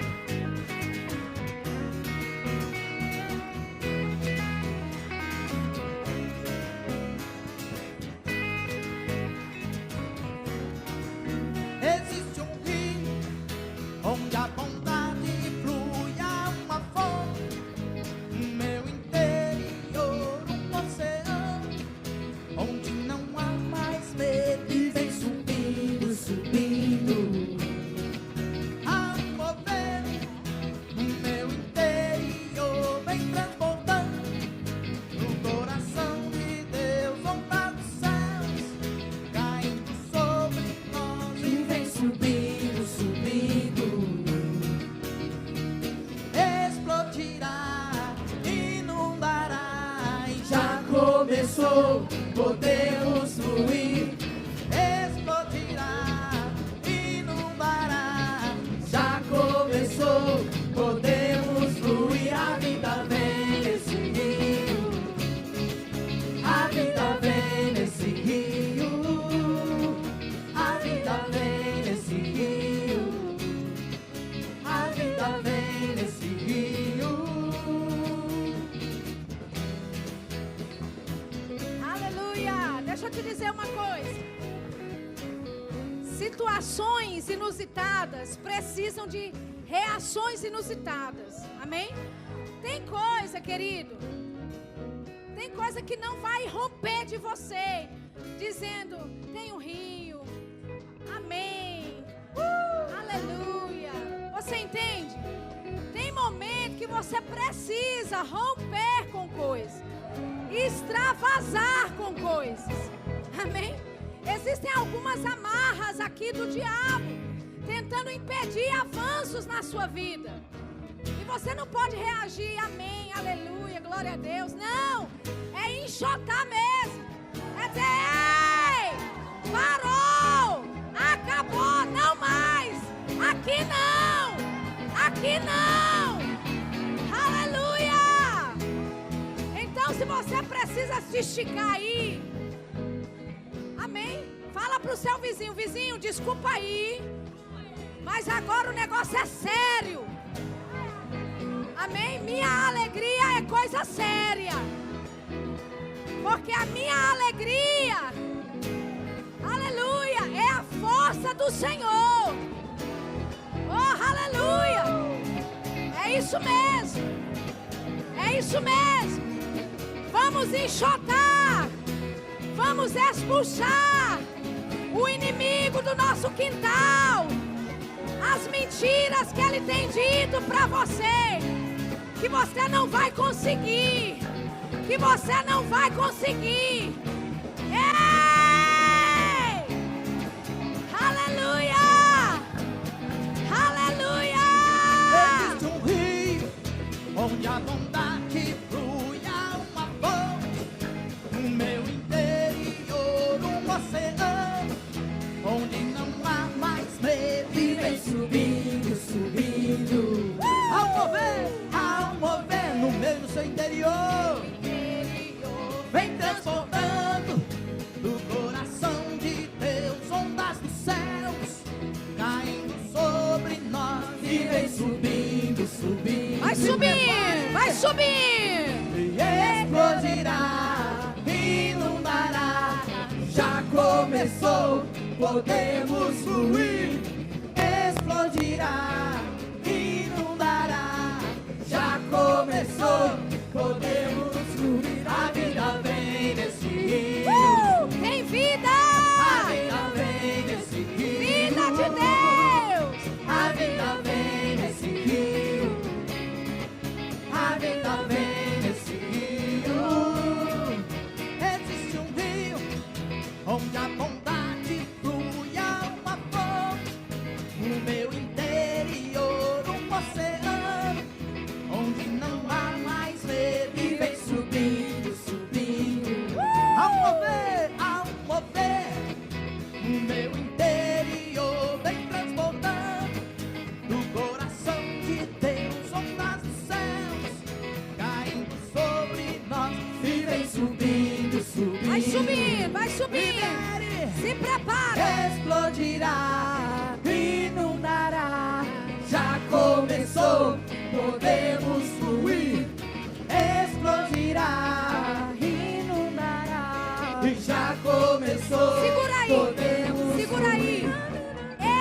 Existe um rio onde a bondade flui a uma fonte. No meu interior um oceano onde não há mais medo e vem subindo, subindo. Há um mover no meu interior vem transbordando no coração de Deus, onda dos céus caindo sobre nós e vem subindo, subindo. Explodirá, inundará e já começou, podemos fluir. Explodirá, inundará, já começou, podemos fluir. A vida vem nesse rio, a vida vem nesse rio, a vida vem nesse rio, a vida vem nesse rio. Aleluia! Deixa eu te dizer uma coisa. Situações inusitadas precisam de reações inusitadas. Amém? Tem coisa, querido, tem coisa que não vai romper de você, dizendo, tem um rio. Amém. Aleluia. Você entende? Tem momento que você precisa romper com coisas, extravasar com coisas. Amém? Existem algumas amarras aqui do diabo tentando impedir avanços na sua vida. E você não pode reagir, amém, aleluia, glória a Deus. Não, é enxotar mesmo. É dizer, ei, parou, acabou, não mais. Aqui não, aqui não. Aleluia. Então se você precisa se esticar aí, amém, fala para o seu vizinho, vizinho, desculpa aí, mas agora o negócio é sério. Amém? Minha alegria é coisa séria. Porque a minha alegria, aleluia, é a força do Senhor. Oh, aleluia. É isso mesmo. É isso mesmo. Vamos enxotar. Vamos expulsar o inimigo do nosso quintal. As mentiras que ele tem dito para você. Que você não vai conseguir. Que você não vai conseguir. Ei! Aleluia! Aleluia! Existe um rio onde a bondade flui a uma fonte. No meu interior um oceano onde não há mais medo. E vem subindo, subindo. Ao mover no meio do seu interior. Vem transbordando do coração de Deus, ondas dos céus caindo sobre nós. E vem subindo, subindo. Vai subir, vai subir. E explodirá, inundará. Já começou, podemos fluir. Explodirá, inundará. Já começou, podemos fluir. A vida vem nesse rio. Tem vida. A vida vem nesse rio. Vida de Deus. A vida vem nesse rio. A vida vem nesse rio. Existe um rio onde a bondade flui a uma fonte. No meu interior um oceano onde não há mais medo. E vem subindo, subindo. Ao mover, no meu interior vem transbordando do coração de Deus, ondas dos céus caindo sobre nós. E vem subindo, subindo. Vai subir, vai subir. Se prepara. Explodirá, inundará. Já começou, podemos fluir. Explodirá, inundará. E já começou. Segura aí. Podemos Segura aí. fluir.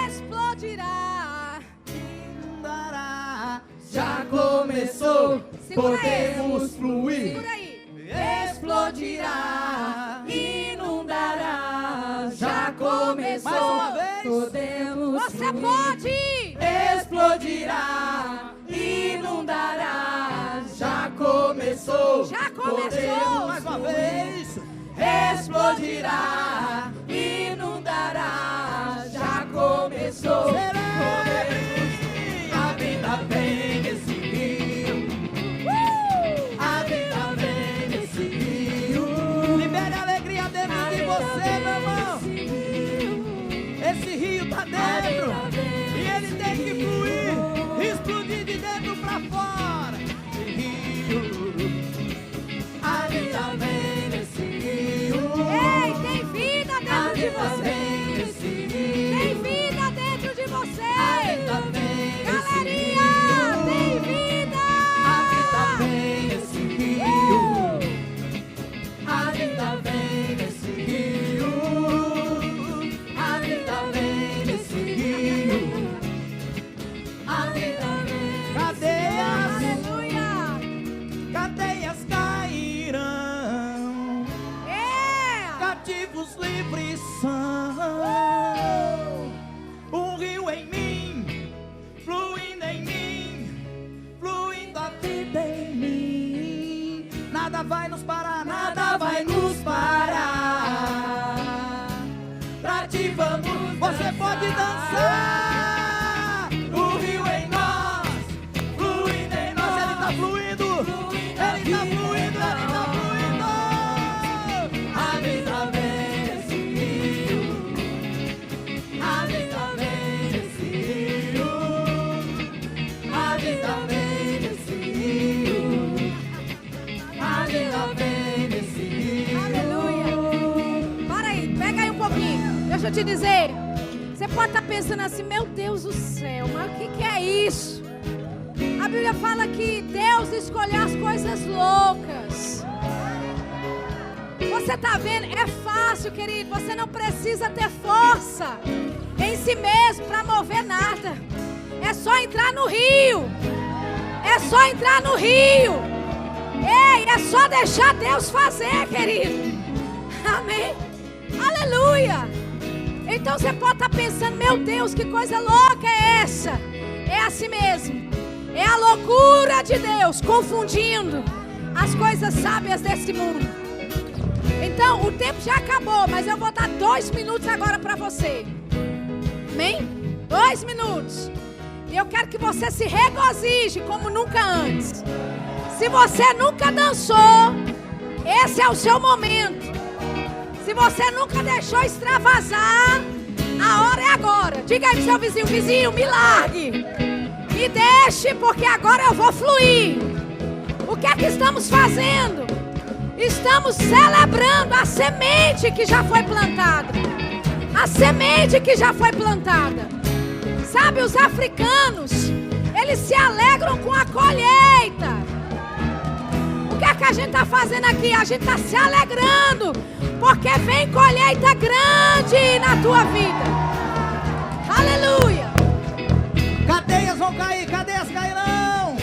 Explodirá. Inundará. Já começou. Segura aí. Podemos fluir. Segura aí. Explodirá, inundará. Já começou. Mais uma vez. Podemos Você fluir. pode. Explodirá, inundará. Já começou. Já começou. Podemos mais uma vez. Explodirá, inundará. Já começou. Podemos. A vida vem nesse rio. A vida vem nesse rio. Libere a alegria dentro de você, meu irmão. Esse rio tá dentro. E ele tem que fluir. Explodir de dentro pra fora. Esse rio. A vida vem nesse rio. Ei, tem vida A dentro de vida você. vem nesse rio. Tem vida dentro de A você. vida vem nesse Galerinha, rio. tem vida. A vida vem nesse rio. A vida vem nesse rio. A vida vem nesse rio. A vida vem. Cadeias, Aleluia. cadeias cairão. É. Cativos livres são. Um rio em mim, fluindo em mim, fluindo a vida em mim. Nada vai nos parar, nada vai nos parar. Pra ti vamos, você pode dançar. O rio em nós, fluindo em nós. Ele tá fluindo, ele tá fluindo, ele tá fluindo. A vida vem nesse rio. A vida vem nesse rio. A vida vem nesse rio. A vida vem nesse rio. Aleluia. Para aí, pega aí um pouquinho. Deixa eu te dizer. Você pode estar pensando assim, meu Deus do céu, mas o que é isso? A Bíblia fala que Deus escolheu as coisas loucas. Você você está vendo, é fácil, querido. Você não precisa ter força em si mesmo para mover nada. É só entrar no rio. É só entrar no rio. Ei, é só deixar Deus fazer, querido. Amém. Aleluia. Então você pode estar pensando, meu Deus, que coisa louca é essa? É assim mesmo. É a loucura de Deus confundindo as coisas sábias desse mundo. Então, o tempo já acabou, mas eu vou dar 2 minutos agora para você. Amém? 2 minutos. E eu quero que você se regozije como nunca antes. Se você nunca dançou, esse é o seu momento. Se você nunca deixou extravasar, a hora é agora. Diga aí pro seu vizinho, vizinho, me largue. Me deixe, porque agora eu vou fluir. O que é que estamos fazendo? Estamos celebrando a semente que já foi plantada. A semente que já foi plantada. Sabe, os africanos, eles se alegram com a colheita. O que é que a gente está fazendo aqui? A gente está se alegrando, porque vem colheita grande na tua vida. Aleluia. Cadeias vão cair, cadeias cairão.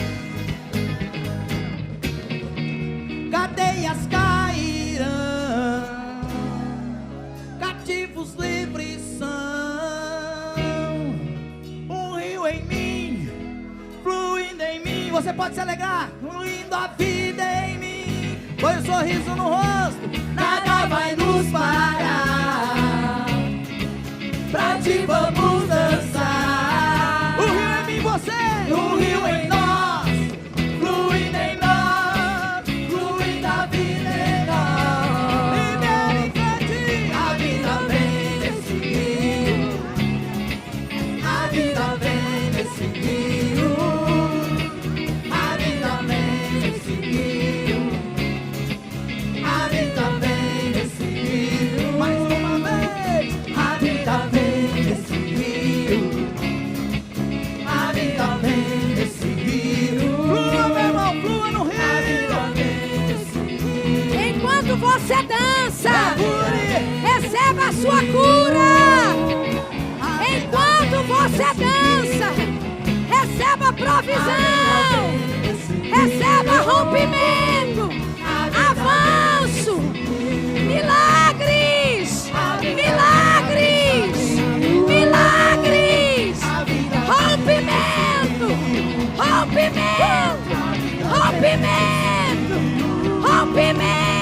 Cadeias cairão. Cativos livres são. Um rio em mim, fluindo em mim. Você pode se alegrar, fluindo a vida em mim. Põe um sorriso no rosto, nada vai nos parar. Pra ti vamos dançar. O rio em mim, você, o rio em nós, fluindo em nós, fluindo a vida em nós. Viver em frente, a vida vem nesse rio. A vida vem nesse rio. A vida vem nesse rio. A vida vem nesse rio. Mais uma vez. A vida vem nesse rio. A vida vem nesse rio. Flua, meu irmão, flua no rio. A vida vem nesse rio. Enquanto você dança, receba a sua cura. Enquanto você dança, receba provisão. Receba rompimento, avanço, milagres, milagres, milagres, rompimento, rompimento, rompimento, rompimento.